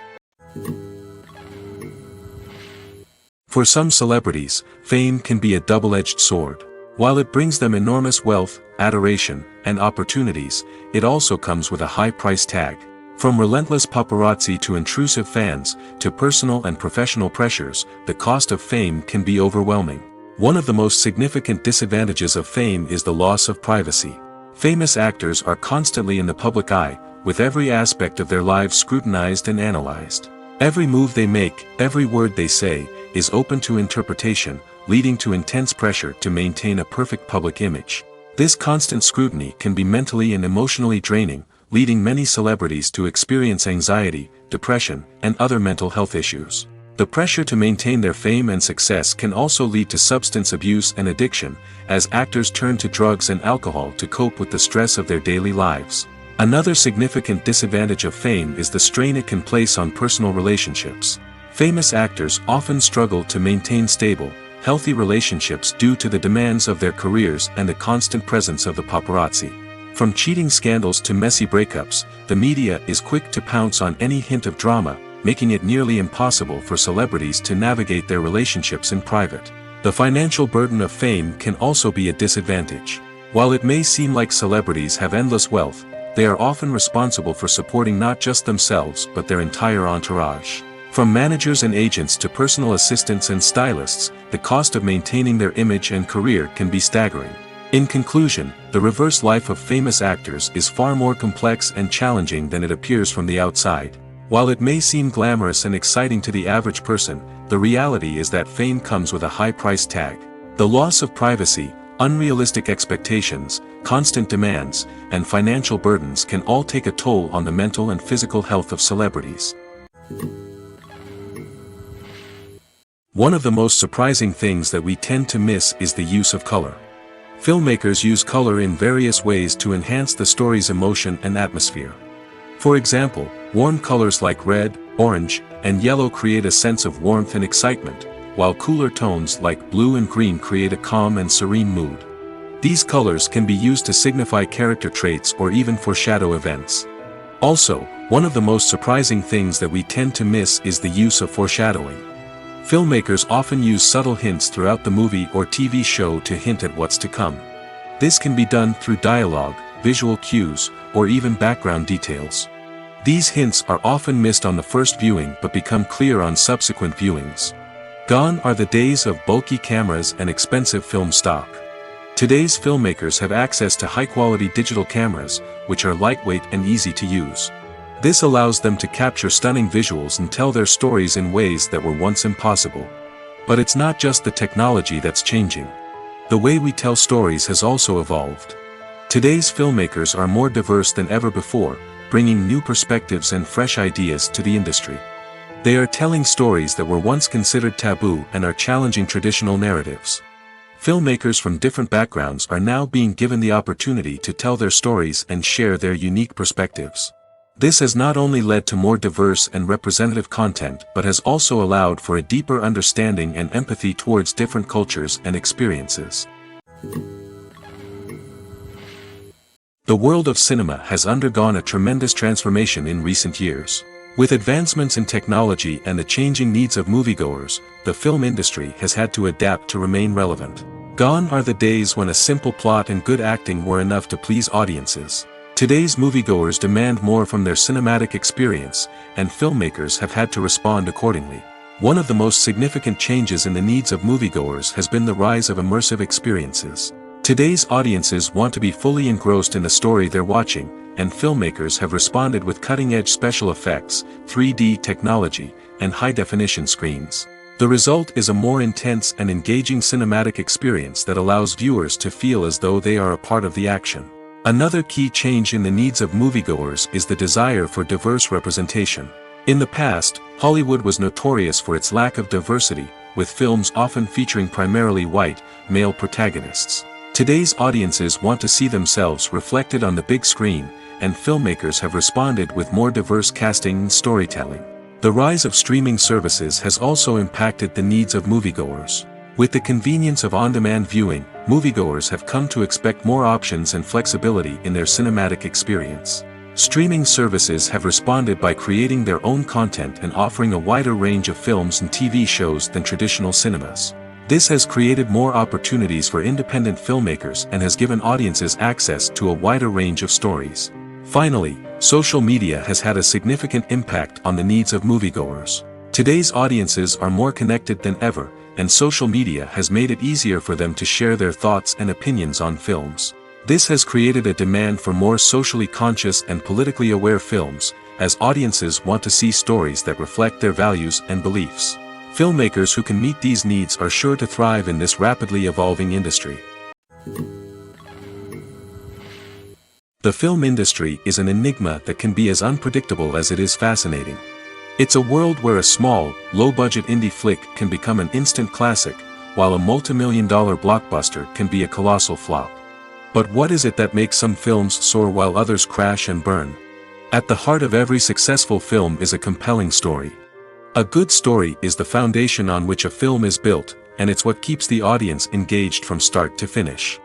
For some celebrities, fame can be a double-edged sword. While it brings them enormous wealth, adoration, and opportunities, it also comes with a high price tag. From relentless paparazzi to intrusive fans, to personal and professional pressures, the cost of fame can be overwhelming. One of the most significant disadvantages of fame is the loss of privacy. Famous actors are constantly in the public eye, with every aspect of their lives scrutinized and analyzed. Every move they make, every word they say, is open to interpretation, leading to intense pressure to maintain a perfect public image. This constant scrutiny can be mentally and emotionally draining, leading many celebrities to experience anxiety, depression, and other mental health issues. The pressure to maintain their fame and success can also lead to substance abuse and addiction, as actors turn to drugs and alcohol to cope with the stress of their daily lives. Another significant disadvantage of fame is the strain it can place on personal relationships. Famous actors often struggle to maintain stable, healthy relationships due to the demands of their careers and the constant presence of the paparazzi. From cheating scandals to messy breakups, the media is quick to pounce on any hint of drama, making it nearly impossible for celebrities to navigate their relationships in private. The financial burden of fame can also be a disadvantage. While it may seem like celebrities have endless wealth, they are often responsible for supporting not just themselves but their entire entourage. From managers and agents to personal assistants and stylists, the cost of maintaining their image and career can be staggering. In conclusion, the reverse life of famous actors is far more complex and challenging than it appears from the outside. While it may seem glamorous and exciting to the average person, the reality is that fame comes with a high price tag. The loss of privacy, unrealistic expectations, constant demands, and financial burdens can all take a toll on the mental and physical health of celebrities. One of the most surprising things that we tend to miss is the use of color. Filmmakers use color in various ways to enhance the story's emotion and atmosphere. For example, warm colors like red, orange, and yellow create a sense of warmth and excitement, while cooler tones like blue and green create a calm and serene mood. These colors can be used to signify character traits or even foreshadow events. Also, one of the most surprising things that we tend to miss is the use of foreshadowing. Filmmakers often use subtle hints throughout the movie or TV show to hint at what's to come. This can be done through dialogue, visual cues, or even background details. These hints are often missed on the first viewing but become clear on subsequent viewings. Gone are the days of bulky cameras and expensive film stock. Today's filmmakers have access to high-quality digital cameras, which are lightweight and easy to use. This allows them to capture stunning visuals and tell their stories in ways that were once impossible. But it's not just the technology that's changing. The way we tell stories has also evolved. Today's filmmakers are more diverse than ever before, bringing new perspectives and fresh ideas to the industry. They are telling stories that were once considered taboo and are challenging traditional narratives. Filmmakers from different backgrounds are now being given the opportunity to tell their stories and share their unique perspectives. This has not only led to more diverse and representative content but has also allowed for a deeper understanding and empathy towards different cultures and experiences. The world of cinema has undergone a tremendous transformation in recent years. With advancements in technology and the changing needs of moviegoers, the film industry has had to adapt to remain relevant. Gone are the days when a simple plot and good acting were enough to please audiences. Today's moviegoers demand more from their cinematic experience, and filmmakers have had to respond accordingly. One of the most significant changes in the needs of moviegoers has been the rise of immersive experiences. Today's audiences want to be fully engrossed in the story they're watching, and filmmakers have responded with cutting-edge special effects, 3D technology, and high-definition screens. The result is a more intense and engaging cinematic experience that allows viewers to feel as though they are a part of the action. Another key change in the needs of moviegoers is the desire for diverse representation. In the past, Hollywood was notorious for its lack of diversity, with films often featuring primarily white, male protagonists. Today's audiences want to see themselves reflected on the big screen, and filmmakers have responded with more diverse casting and storytelling. The rise of streaming services has also impacted the needs of moviegoers. With the convenience of on-demand viewing, moviegoers have come to expect more options and flexibility in their cinematic experience. Streaming services have responded by creating their own content and offering a wider range of films and TV shows than traditional cinemas. This has created more opportunities for independent filmmakers and has given audiences access to a wider range of stories. Finally, social media has had a significant impact on the needs of moviegoers. Today's audiences are more connected than ever, and social media has made it easier for them to share their thoughts and opinions on films. This has created a demand for more socially conscious and politically aware films, as audiences want to see stories that reflect their values and beliefs. Filmmakers who can meet these needs are sure to thrive in this rapidly evolving industry. The film industry is an enigma that can be as unpredictable as it is fascinating. It's a world where a small, low-budget indie flick can become an instant classic, while a multi-million-dollar blockbuster can be a colossal flop. But what is it that makes some films soar while others crash and burn? At the heart of every successful film is a compelling story. A good story is the foundation on which a film is built, and it's what keeps the audience engaged from start to finish.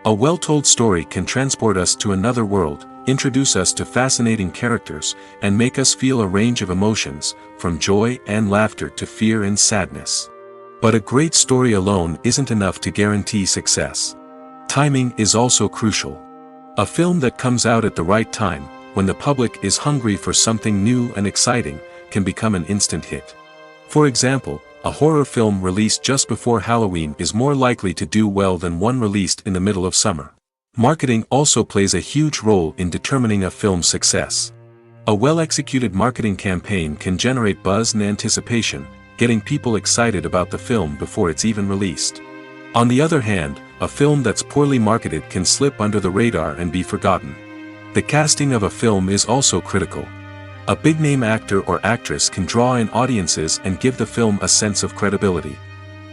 A well-told story can transport us to another world, introduce us to fascinating characters, and make us feel a range of emotions, from joy and laughter to fear and sadness. But a great story alone isn't enough to guarantee success. Timing is also crucial. A film that comes out at the right time, when the public is hungry for something new and exciting, can become an instant hit. For example, a horror film released just before Halloween is more likely to do well than one released in the middle of summer. Marketing also plays a huge role in determining a film's success. A well-executed marketing campaign can generate buzz and anticipation, getting people excited about the film before it's even released. On the other hand, a film that's poorly marketed can slip under the radar and be forgotten. The casting of a film is also critical. A big-name actor or actress can draw in audiences and give the film a sense of credibility.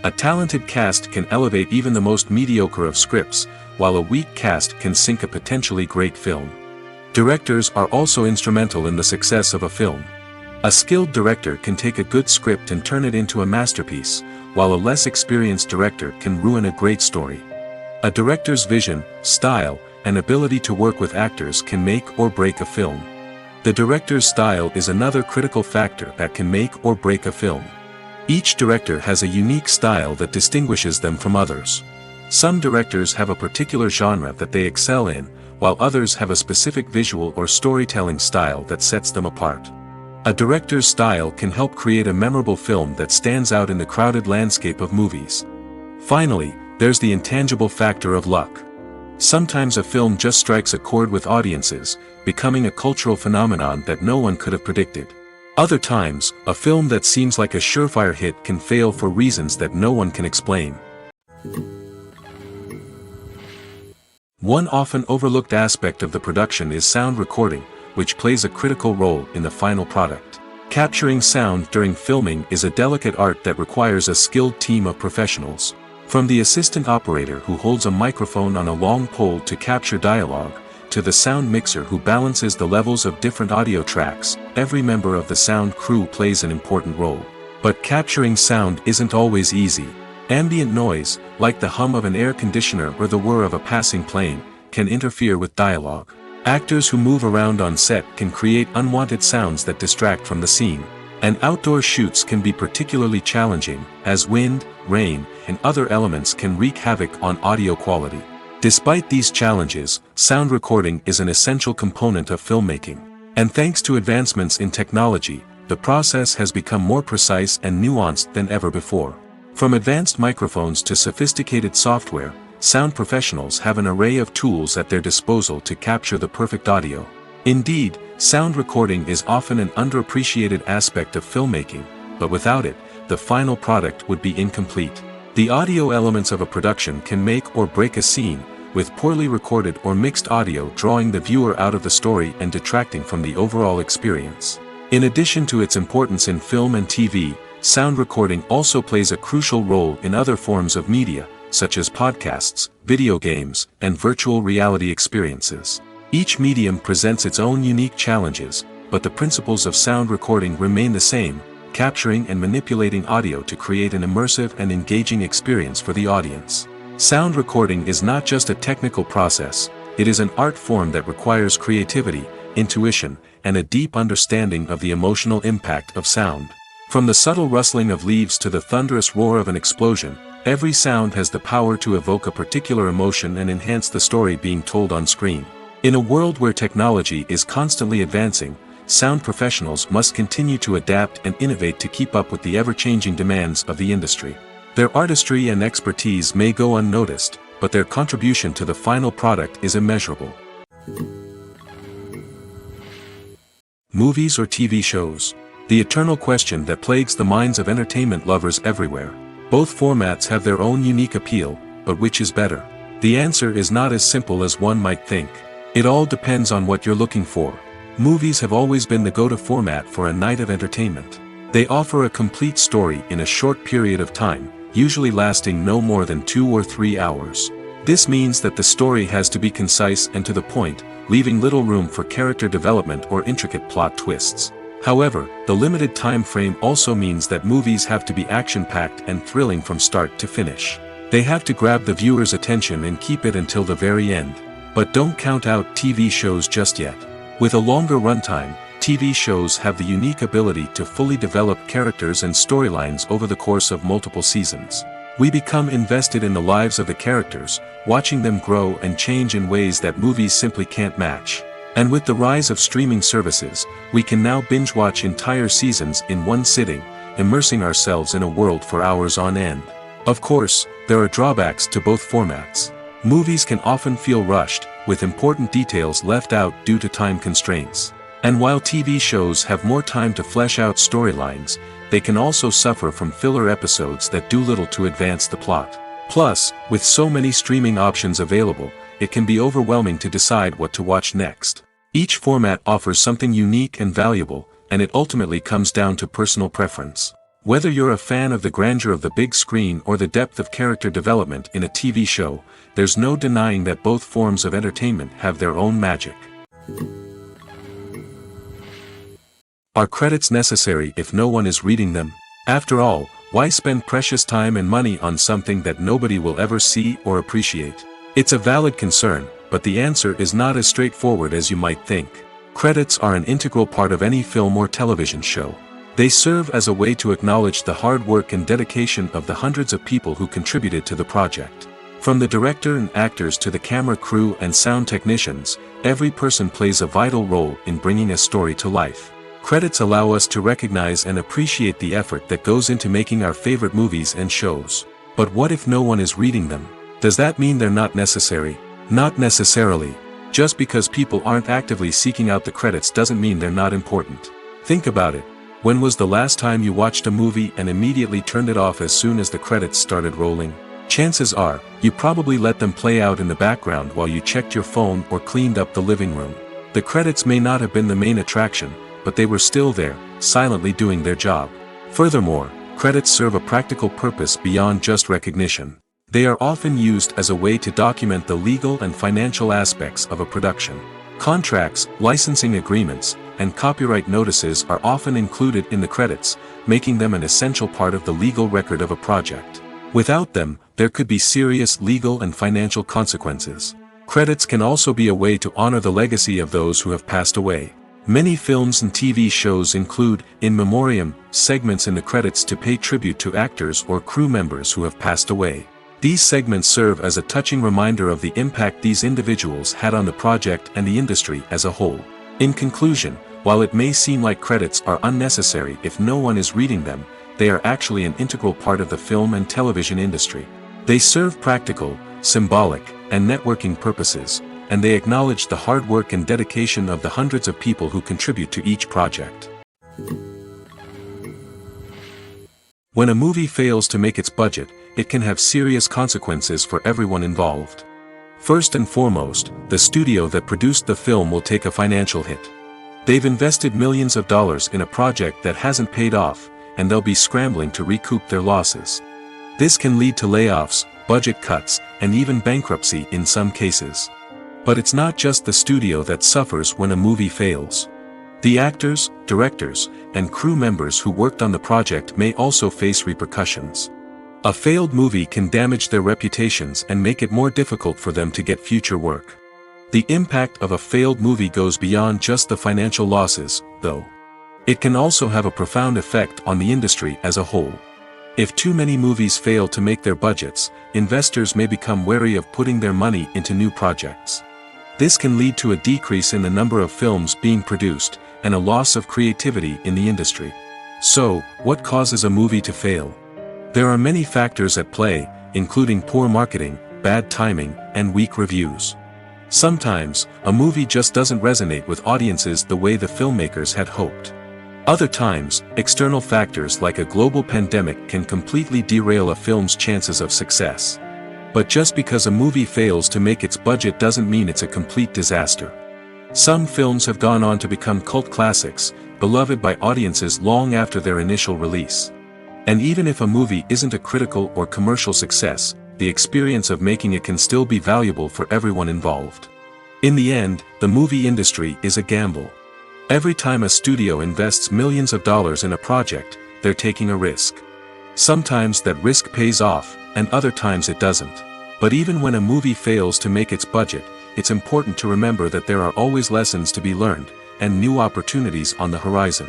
A talented cast can elevate even the most mediocre of scripts, while a weak cast can sink a potentially great film. Directors are also instrumental in the success of a film. A skilled director can take a good script and turn it into a masterpiece, while a less experienced director can ruin a great story. A director's vision, style, and ability to work with actors can make or break a film. The director's style is another critical factor that can make or break a film. Each director has a unique style that distinguishes them from others. Some directors have a particular genre that they excel in, while others have a specific visual or storytelling style that sets them apart. A director's style can help create a memorable film that stands out in the crowded landscape of movies. Finally, there's the intangible factor of luck. Sometimes a film just strikes a chord with audiences, becoming a cultural phenomenon that no one could have predicted. Other times, a film that seems like a surefire hit can fail for reasons that no one can explain. One often overlooked aspect of the production is sound recording, which plays a critical role in the final product. Capturing sound during filming is a delicate art that requires a skilled team of professionals. From the assistant operator who holds a microphone on a long pole to capture dialogue, to the sound mixer who balances the levels of different audio tracks, every member of the sound crew plays an important role. But capturing sound isn't always easy. Ambient noise, like the hum of an air conditioner or the whir of a passing plane, can interfere with dialogue. Actors who move around on set can create unwanted sounds that distract from the scene. And outdoor shoots can be particularly challenging, as wind, rain, and other elements can wreak havoc on audio quality. Despite these challenges, sound recording is an essential component of filmmaking. And thanks to advancements in technology, the process has become more precise and nuanced than ever before. From advanced microphones to sophisticated software, sound professionals have an array of tools at their disposal to capture the perfect audio. Indeed, sound recording is often an underappreciated aspect of filmmaking, but without it, the final product would be incomplete. The audio elements of a production can make or break a scene, with poorly recorded or mixed audio drawing the viewer out of the story and detracting from the overall experience. In addition to its importance in film and TV, sound recording also plays a crucial role in other forms of media, such as podcasts, video games, and virtual reality experiences. Each medium presents its own unique challenges, but the principles of sound recording remain the same, capturing and manipulating audio to create an immersive and engaging experience for the audience. Sound recording is not just a technical process, it is an art form that requires creativity, intuition, and a deep understanding of the emotional impact of sound. From the subtle rustling of leaves to the thunderous roar of an explosion, every sound has the power to evoke a particular emotion and enhance the story being told on screen. In a world where technology is constantly advancing, sound professionals must continue to adapt and innovate to keep up with the ever-changing demands of the industry. Their artistry and expertise may go unnoticed, but their contribution to the final product is immeasurable. Movies or TV shows? The eternal question that plagues the minds of entertainment lovers everywhere. Both formats have their own unique appeal, but which is better? The answer is not as simple as one might think. It all depends on what you're looking for. Movies have always been the go-to format for a night of entertainment. They offer a complete story in a short period of time, usually lasting no more than 2 or 3 hours. This means that the story has to be concise and to the point, leaving little room for character development or intricate plot twists. However, the limited time frame also means that movies have to be action-packed and thrilling from start to finish. They have to grab the viewer's attention and keep it until the very end. But don't count out TV shows just yet. With a longer runtime, TV shows have the unique ability to fully develop characters and storylines over the course of multiple seasons. We become invested in the lives of the characters, watching them grow and change in ways that movies simply can't match. And with the rise of streaming services, we can now binge-watch entire seasons in one sitting, immersing ourselves in a world for hours on end. Of course, there are drawbacks to both formats. Movies can often feel rushed, with important details left out due to time constraints. And while TV shows have more time to flesh out storylines, they can also suffer from filler episodes that do little to advance the plot. Plus, with so many streaming options available, it can be overwhelming to decide what to watch next. Each format offers something unique and valuable, and it ultimately comes down to personal preference. Whether you're a fan of the grandeur of the big screen or the depth of character development in a TV show, there's no denying that both forms of entertainment have their own magic. Are credits necessary if no one is reading them? After all, why spend precious time and money on something that nobody will ever see or appreciate? It's a valid concern, but the answer is not as straightforward as you might think. Credits are an integral part of any film or television show. They serve as a way to acknowledge the hard work and dedication of the hundreds of people who contributed to the project. From the director and actors to the camera crew and sound technicians, every person plays a vital role in bringing a story to life. Credits allow us to recognize and appreciate the effort that goes into making our favorite movies and shows. But what if no one is reading them? Does that mean they're not necessary? Not necessarily. Just because people aren't actively seeking out the credits doesn't mean they're not important. Think about it. When was the last time you watched a movie and immediately turned it off as soon as the credits started rolling? Chances are, you probably let them play out in the background while you checked your phone or cleaned up the living room. The credits may not have been the main attraction, but they were still there, silently doing their job. Furthermore, credits serve a practical purpose beyond just recognition. They are often used as a way to document the legal and financial aspects of a production. Contracts, licensing agreements, and copyright notices are often included in the credits, making them an essential part of the legal record of a project. Without them, there could be serious legal and financial consequences. Credits can also be a way to honor the legacy of those who have passed away. Many films and TV shows include, in memoriam, segments in the credits to pay tribute to actors or crew members who have passed away. These segments serve as a touching reminder of the impact these individuals had on the project and the industry as a whole. In conclusion, while it may seem like credits are unnecessary if no one is reading them, they are actually an integral part of the film and television industry. They serve practical, symbolic, and networking purposes, and they acknowledge the hard work and dedication of the hundreds of people who contribute to each project. When a movie fails to make its budget, it can have serious consequences for everyone involved. First and foremost, the studio that produced the film will take a financial hit. They've invested millions of dollars in a project that hasn't paid off, and they'll be scrambling to recoup their losses. This can lead to layoffs, budget cuts, and even bankruptcy in some cases. But it's not just the studio that suffers when a movie fails. The actors, directors, and crew members who worked on the project may also face repercussions. A failed movie can damage their reputations and make it more difficult for them to get future work. The impact of a failed movie goes beyond just the financial losses, though. It can also have a profound effect on the industry as a whole. If too many movies fail to make their budgets, investors may become wary of putting their money into new projects. This can lead to a decrease in the number of films being produced, and a loss of creativity in the industry. So, what causes a movie to fail? There are many factors at play, including poor marketing, bad timing, and weak reviews. Sometimes, a movie just doesn't resonate with audiences the way the filmmakers had hoped. Other times, external factors like a global pandemic can completely derail a film's chances of success. But just because a movie fails to make its budget doesn't mean it's a complete disaster. Some films have gone on to become cult classics, beloved by audiences long after their initial release. And even if a movie isn't a critical or commercial success, the experience of making it can still be valuable for everyone involved. In the end, the movie industry is a gamble. Every time a studio invests millions of dollars in a project, they're taking a risk. Sometimes that risk pays off, and other times it doesn't. But even when a movie fails to make its budget, it's important to remember that there are always lessons to be learned, and new opportunities on the horizon.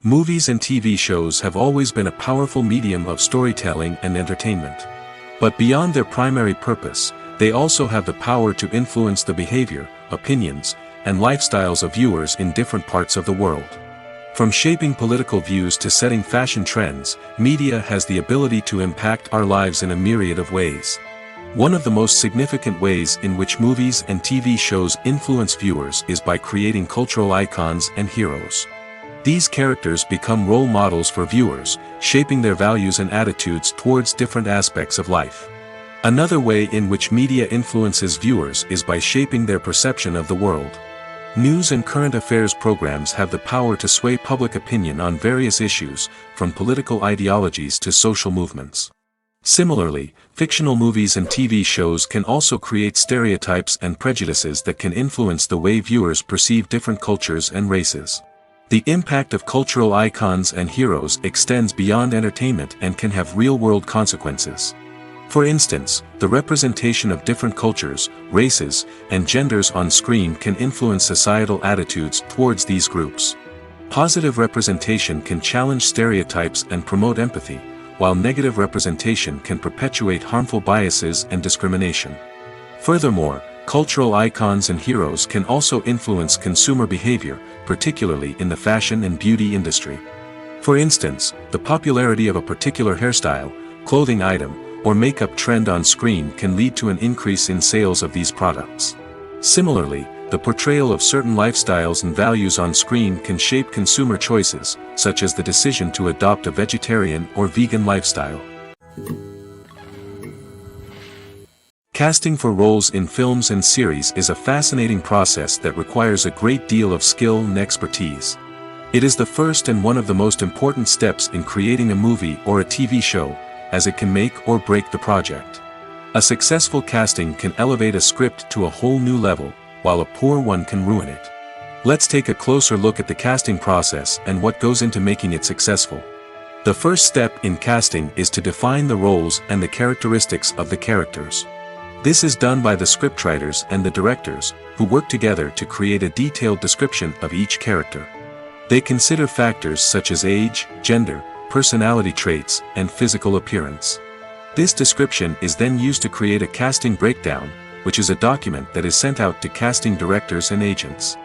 Movies and TV shows have always been a powerful medium of storytelling and entertainment. But beyond their primary purpose, they also have the power to influence the behavior, opinions, and lifestyles of viewers in different parts of the world. From shaping political views to setting fashion trends, media has the ability to impact our lives in a myriad of ways. One of the most significant ways in which movies and TV shows influence viewers is by creating cultural icons and heroes. These characters become role models for viewers, shaping their values and attitudes towards different aspects of life. Another way in which media influences viewers is by shaping their perception of the world. News and current affairs programs have the power to sway public opinion on various issues, from political ideologies to social movements. Similarly, fictional movies and TV shows can also create stereotypes and prejudices that can influence the way viewers perceive different cultures and races. The impact of cultural icons and heroes extends beyond entertainment and can have real-world consequences. For instance, the representation of different cultures, races, and genders on screen can influence societal attitudes towards these groups. Positive representation can challenge stereotypes and promote empathy, while negative representation can perpetuate harmful biases and discrimination. Furthermore, cultural icons and heroes can also influence consumer behavior, particularly in the fashion and beauty industry. For instance, the popularity of a particular hairstyle, clothing item, or makeup trend on screen can lead to an increase in sales of these products. Similarly, the portrayal of certain lifestyles and values on screen can shape consumer choices, such as the decision to adopt a vegetarian or vegan lifestyle. Casting for roles in films and series is a fascinating process that requires a great deal of skill and expertise. It is the first and one of the most important steps in creating a movie or a TV show, as it can make or break the project. A successful casting can elevate a script to a whole new level, while a poor one can ruin it. Let's take a closer look at the casting process and what goes into making it successful. The first step in casting is to define the roles and the characteristics of the characters. This is done by the scriptwriters and the directors, who work together to create a detailed description of each character. They consider factors such as age, gender, personality traits, and physical appearance. This description is then used to create a casting breakdown, which is a document that is sent out to casting directors and agents.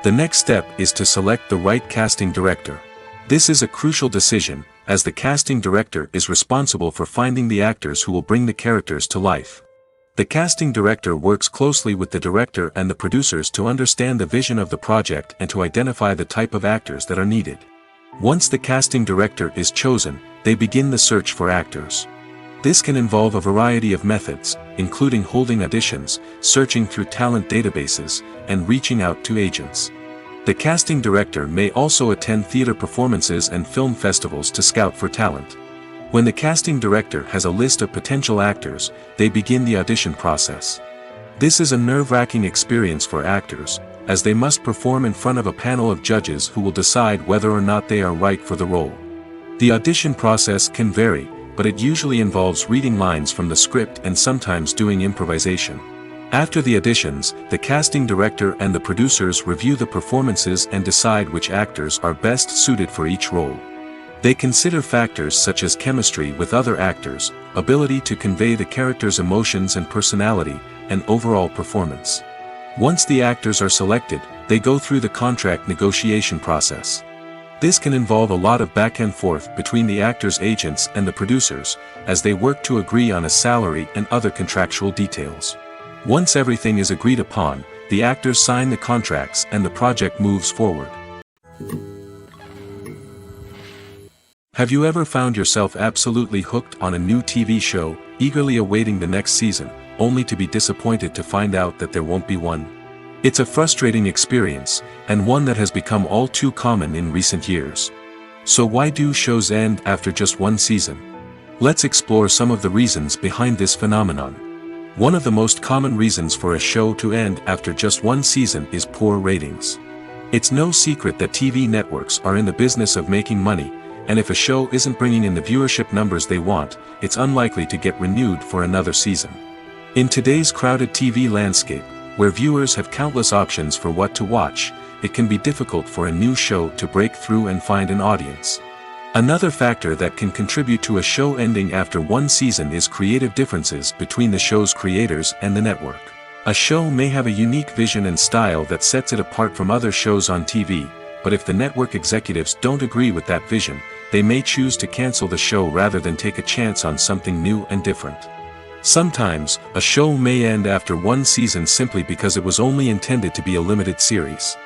The next step is to select the right casting director. This is a crucial decision, as the casting director is responsible for finding the actors who will bring the characters to life. The casting director works closely with the director and the producers to understand the vision of the project and to identify the type of actors that are needed. Once the casting director is chosen, they begin the search for actors. This can involve a variety of methods, including holding auditions, searching through talent databases, and reaching out to agents. The casting director may also attend theater performances and film festivals to scout for talent. When the casting director has a list of potential actors, they begin the audition process. This is a nerve-wracking experience for actors, as they must perform in front of a panel of judges who will decide whether or not they are right for the role. The audition process can vary, but it usually involves reading lines from the script and sometimes doing improvisation. After the auditions, the casting director and the producers review the performances and decide which actors are best suited for each role. They consider factors such as chemistry with other actors, ability to convey the character's emotions and personality, and overall performance. Once the actors are selected, they go through the contract negotiation process. This can involve a lot of back and forth between the actors' agents and the producers, as they work to agree on a salary and other contractual details. Once everything is agreed upon, the actors sign the contracts and the project moves forward. Have you ever found yourself absolutely hooked on a new TV show, eagerly awaiting the next season, only to be disappointed to find out that there won't be one? It's a frustrating experience, and one that has become all too common in recent years. So why do shows end after just one season? Let's explore some of the reasons behind this phenomenon. One of the most common reasons for a show to end after just one season is poor ratings. It's no secret that TV networks are in the business of making money, and if a show isn't bringing in the viewership numbers they want, it's unlikely to get renewed for another season. In today's crowded TV landscape, where viewers have countless options for what to watch, it can be difficult for a new show to break through and find an audience. Another factor that can contribute to a show ending after one season is creative differences between the show's creators and the network. A show may have a unique vision and style that sets it apart from other shows on TV, but if the network executives don't agree with that vision, they may choose to cancel the show rather than take a chance on something new and different. Sometimes, a show may end after one season simply because it was only intended to be a limited series.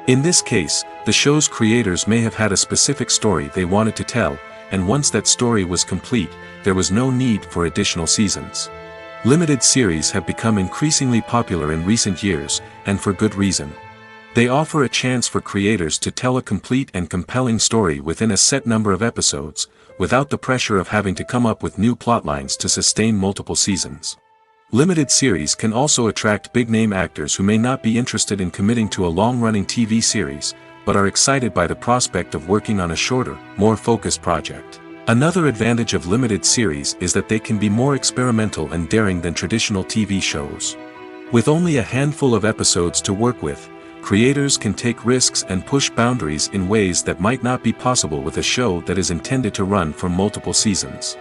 In this case, the show's creators may have had a specific story they wanted to tell, and once that story was complete, there was no need for additional seasons. Limited series have become increasingly popular in recent years, and for good reason. They offer a chance for creators to tell a complete and compelling story within a set number of episodes, without the pressure of having to come up with new plotlines to sustain multiple seasons. Limited series can also attract big-name actors who may not be interested in committing to a long-running TV series, but are excited by the prospect of working on a shorter, more focused project. Another advantage of limited series is that they can be more experimental and daring than traditional TV shows. With only a handful of episodes to work with, creators can take risks and push boundaries in ways that might not be possible with a show that is intended to run for multiple seasons.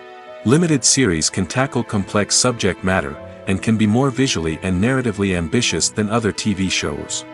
Limited series can tackle complex subject matter, and can be more visually and narratively ambitious than other TV shows.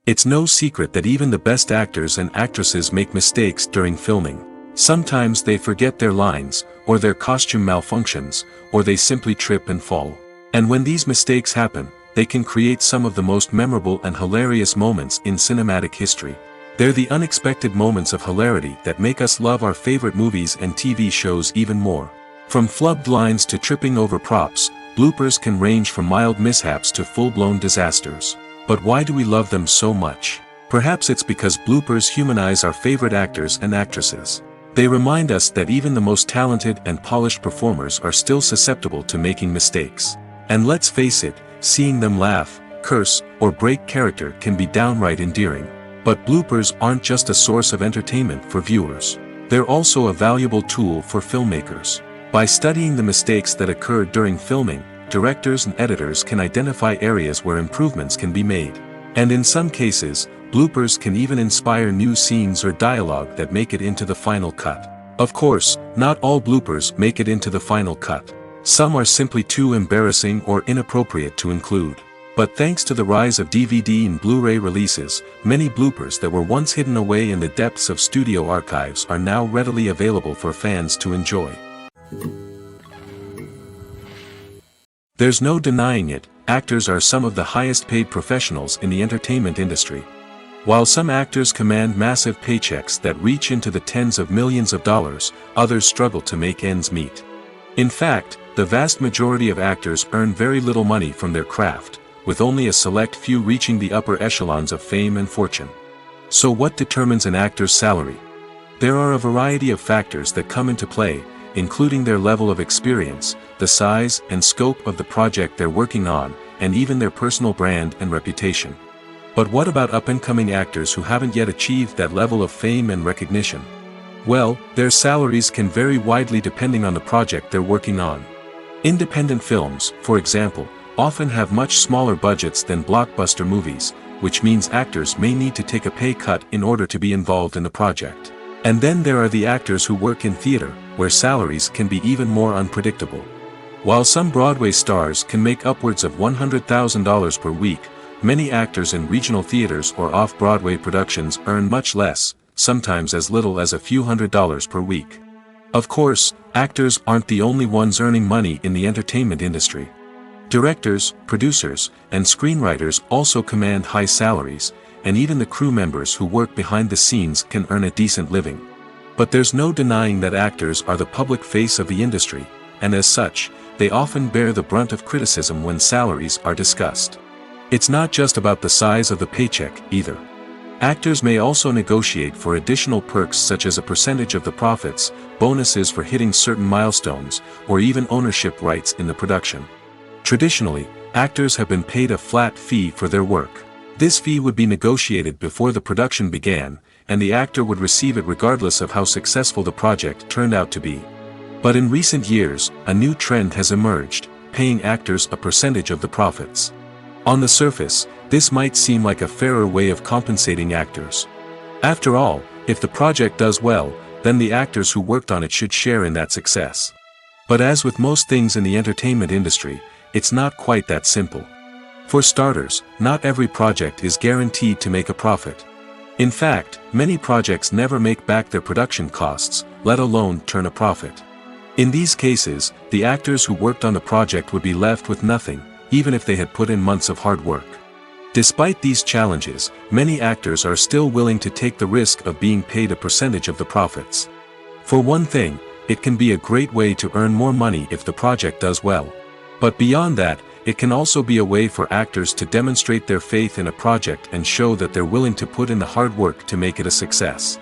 It's no secret that even the best actors and actresses make mistakes during filming. Sometimes they forget their lines, or their costume malfunctions, or they simply trip and fall. And when these mistakes happen, they can create some of the most memorable and hilarious moments in cinematic history. They're the unexpected moments of hilarity that make us love our favorite movies and TV shows even more. From flubbed lines to tripping over props, bloopers can range from mild mishaps to full-blown disasters. But why do we love them so much? Perhaps it's because bloopers humanize our favorite actors and actresses. They remind us that even the most talented and polished performers are still susceptible to making mistakes. And let's face it, seeing them laugh, curse, or break character can be downright endearing. But bloopers aren't just a source of entertainment for viewers. They're also a valuable tool for filmmakers. By studying the mistakes that occur during filming, directors and editors can identify areas where improvements can be made. And in some cases, bloopers can even inspire new scenes or dialogue that make it into the final cut. Of course, not all bloopers make it into the final cut. Some are simply too embarrassing or inappropriate to include. But thanks to the rise of DVD and Blu-ray releases, many bloopers that were once hidden away in the depths of studio archives are now readily available for fans to enjoy. There's no denying it, actors are some of the highest paid professionals in the entertainment industry. While some actors command massive paychecks that reach into the tens of millions of dollars, others struggle to make ends meet. In fact, the vast majority of actors earn very little money from their craft, with only a select few reaching the upper echelons of fame and fortune. So what determines an actor's salary? There are a variety of factors that come into play, including their level of experience, the size and scope of the project they're working on, and even their personal brand and reputation. But what about up-and-coming actors who haven't yet achieved that level of fame and recognition? Well, their salaries can vary widely depending on the project they're working on. Independent films, for example, often have much smaller budgets than blockbuster movies, which means actors may need to take a pay cut in order to be involved in the project. And then there are the actors who work in theater, where salaries can be even more unpredictable. While some Broadway stars can make upwards of $100,000 per week, many actors in regional theaters or off-Broadway productions earn much less, sometimes as little as a few $100s per week. Of course, actors aren't the only ones earning money in the entertainment industry. Directors, producers, and screenwriters also command high salaries, and even the crew members who work behind the scenes can earn a decent living. But there's no denying that actors are the public face of the industry, and as such, they often bear the brunt of criticism when salaries are discussed. It's not just about the size of the paycheck, either. Actors may also negotiate for additional perks such as a percentage of the profits, bonuses for hitting certain milestones, or even ownership rights in the production. Traditionally, actors have been paid a flat fee for their work. This fee would be negotiated before the production began, and the actor would receive it regardless of how successful the project turned out to be. But in recent years, a new trend has emerged, paying actors a percentage of the profits. On the surface, this might seem like a fairer way of compensating actors. After all, if the project does well, then the actors who worked on it should share in that success. But as with most things in the entertainment industry, it's not quite that simple. For starters, not every project is guaranteed to make a profit. In fact, many projects never make back their production costs, let alone turn a profit. In these cases, the actors who worked on the project would be left with nothing, even if they had put in months of hard work. Despite these challenges, many actors are still willing to take the risk of being paid a percentage of the profits. For one thing, it can be a great way to earn more money if the project does well. But beyond that, It can also be a way for actors to demonstrate their faith in a project and show that they're willing to put in the hard work to make it a success.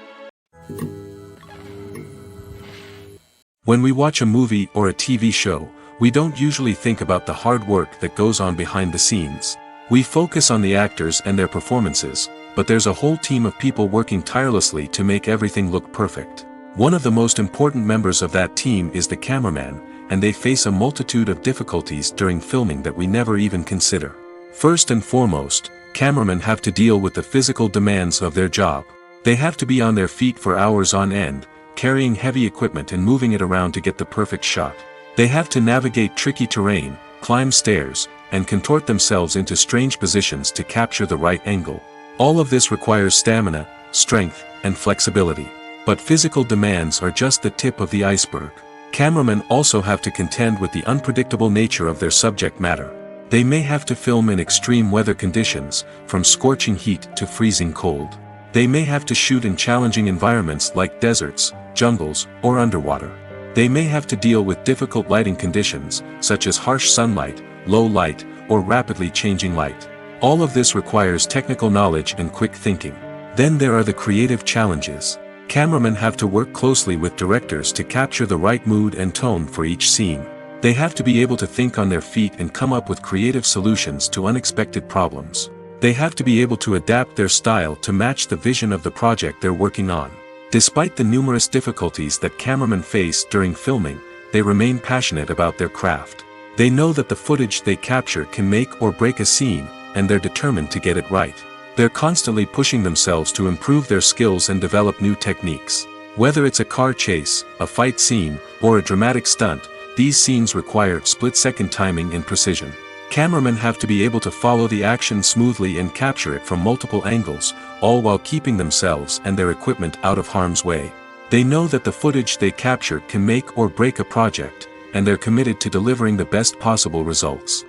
When we watch a movie or a TV show, we don't usually think about the hard work that goes on behind the scenes. We focus on the actors and their performances, but there's a whole team of people working tirelessly to make everything look perfect. One of the most important members of that team is the cameraman, and they face a multitude of difficulties during filming that we never even consider. First and foremost, cameramen have to deal with the physical demands of their job. They have to be on their feet for hours on end, carrying heavy equipment and moving it around to get the perfect shot. They have to navigate tricky terrain, climb stairs, and contort themselves into strange positions to capture the right angle. All of this requires stamina, strength, and flexibility. But physical demands are just the tip of the iceberg. Cameramen also have to contend with the unpredictable nature of their subject matter. They may have to film in extreme weather conditions, from scorching heat to freezing cold. They may have to shoot in challenging environments like deserts, jungles, or underwater. They may have to deal with difficult lighting conditions, such as harsh sunlight, low light, or rapidly changing light. All of this requires technical knowledge and quick thinking. Then there are the creative challenges. Cameramen have to work closely with directors to capture the right mood and tone for each scene. They have to be able to think on their feet and come up with creative solutions to unexpected problems. They have to be able to adapt their style to match the vision of the project they're working on. Despite the numerous difficulties that cameramen face during filming, they remain passionate about their craft. They know that the footage they capture can make or break a scene, and they're determined to get it right. They're constantly pushing themselves to improve their skills and develop new techniques. Whether it's a car chase, a fight scene, or a dramatic stunt, these scenes require split-second timing and precision. Cameramen have to be able to follow the action smoothly and capture it from multiple angles, all while keeping themselves and their equipment out of harm's way. They know that the footage they capture can make or break a project, and they're committed to delivering the best possible results.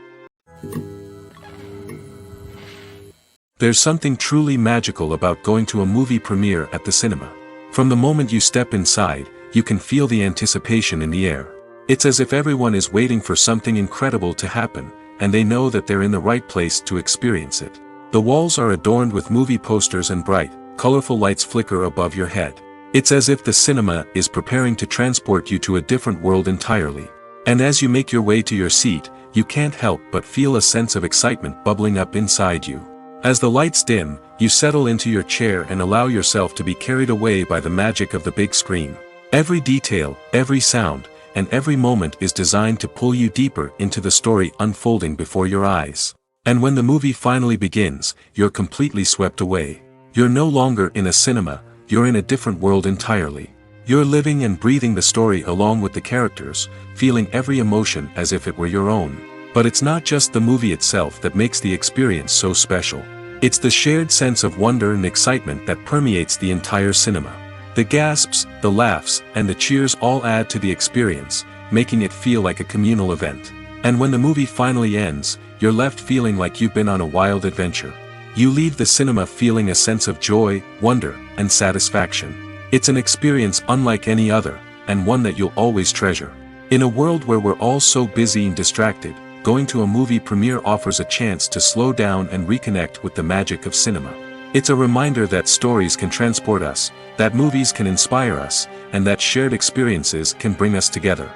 There's something truly magical about going to a movie premiere at the cinema. From the moment you step inside, you can feel the anticipation in the air. It's as if everyone is waiting for something incredible to happen, and they know that they're in the right place to experience it. The walls are adorned with movie posters and bright, colorful lights flicker above your head. It's as if the cinema is preparing to transport you to a different world entirely. And as you make your way to your seat, you can't help but feel a sense of excitement bubbling up inside you. As the lights dim, you settle into your chair and allow yourself to be carried away by the magic of the big screen. Every detail, every sound, and every moment is designed to pull you deeper into the story unfolding before your eyes. And when the movie finally begins, you're completely swept away. You're no longer in a cinema, you're in a different world entirely. You're living and breathing the story along with the characters, feeling every emotion as if it were your own. But it's not just the movie itself that makes the experience so special. It's the shared sense of wonder and excitement that permeates the entire cinema. The gasps, the laughs, and the cheers all add to the experience, making it feel like a communal event. And when the movie finally ends, you're left feeling like you've been on a wild adventure. You leave the cinema feeling a sense of joy, wonder, and satisfaction. It's an experience unlike any other, and one that you'll always treasure. In a world where we're all so busy and distracted, going to a movie premiere offers a chance to slow down and reconnect with the magic of cinema. It's a reminder that stories can transport us, that movies can inspire us, and that shared experiences can bring us together.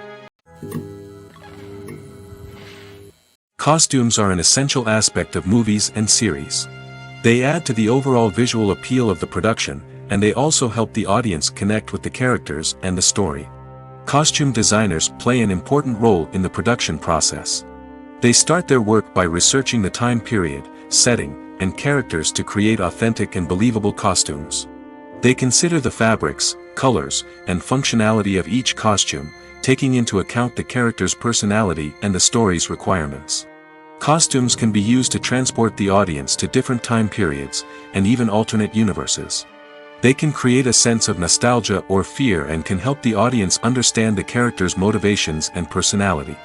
Costumes are an essential aspect of movies and series. They add to the overall visual appeal of the production, and they also help the audience connect with the characters and the story. Costume designers play an important role in the production process. They start their work by researching the time period, setting, and characters to create authentic and believable costumes. They consider the fabrics, colors, and functionality of each costume, taking into account the character's personality and the story's requirements. Costumes can be used to transport the audience to different time periods, and even alternate universes. They can create a sense of nostalgia or fear and can help the audience understand the character's motivations and personality.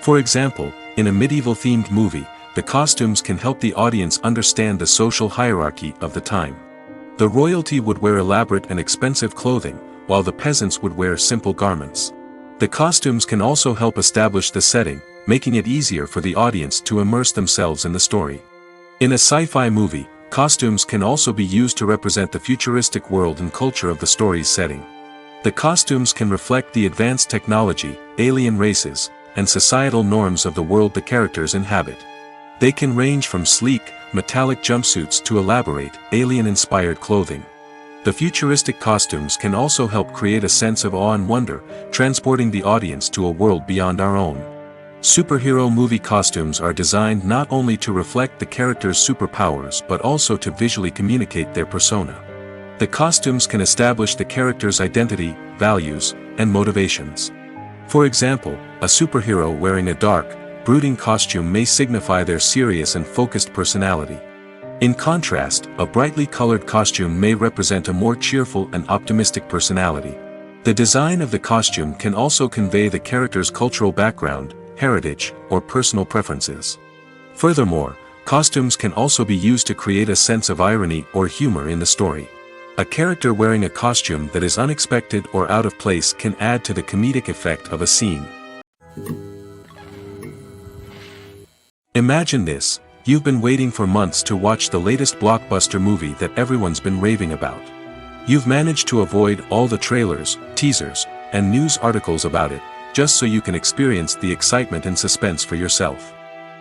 For example, in a medieval-themed movie, the costumes can help the audience understand the social hierarchy of the time. The royalty would wear elaborate and expensive clothing, while the peasants would wear simple garments. The costumes can also help establish the setting, making it easier for the audience to immerse themselves in the story. In a sci-fi movie, costumes can also be used to represent the futuristic world and culture of the story's setting. The costumes can reflect the advanced technology, alien races, and societal norms of the world the characters inhabit. They can range from sleek, metallic jumpsuits to elaborate, alien-inspired clothing. The futuristic costumes can also help create a sense of awe and wonder, transporting the audience to a world beyond our own. Superhero movie costumes are designed not only to reflect the character's superpowers but also to visually communicate their persona. The costumes can establish the character's identity, values, and motivations. For example, a superhero wearing a dark, brooding costume may signify their serious and focused personality. In contrast, a brightly colored costume may represent a more cheerful and optimistic personality. The design of the costume can also convey the character's cultural background, heritage, or personal preferences. Furthermore, costumes can also be used to create a sense of irony or humor in the story. A character wearing a costume that is unexpected or out of place can add to the comedic effect of a scene. Imagine this: you've been waiting for months to watch the latest blockbuster movie that everyone's been raving about. You've managed to avoid all the trailers, teasers, and news articles about it, just so you can experience the excitement and suspense for yourself.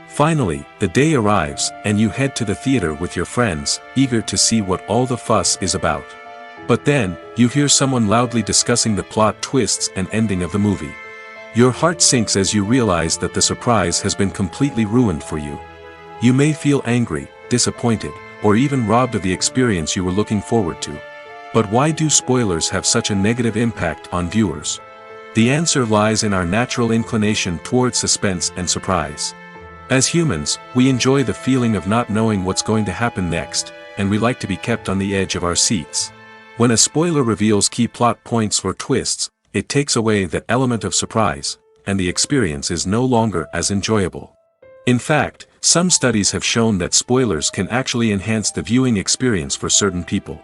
Finally, the day arrives, and you head to the theater with your friends, eager to see what all the fuss is about. But then, you hear someone loudly discussing the plot twists and ending of the movie. Your heart sinks as you realize that the surprise has been completely ruined for you. You may feel angry, disappointed, or even robbed of the experience you were looking forward to. But why do spoilers have such a negative impact on viewers? The answer lies in our natural inclination toward suspense and surprise. As humans, we enjoy the feeling of not knowing what's going to happen next, and we like to be kept on the edge of our seats. When a spoiler reveals key plot points or twists, it takes away that element of surprise, and the experience is no longer as enjoyable. In fact, some studies have shown that spoilers can actually enhance the viewing experience for certain people.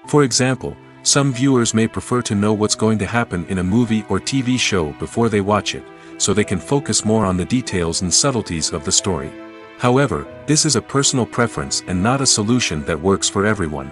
For example, some viewers may prefer to know what's going to happen in a movie or TV show before they watch it, so they can focus more on the details and subtleties of the story. However, this is a personal preference and not a solution that works for everyone.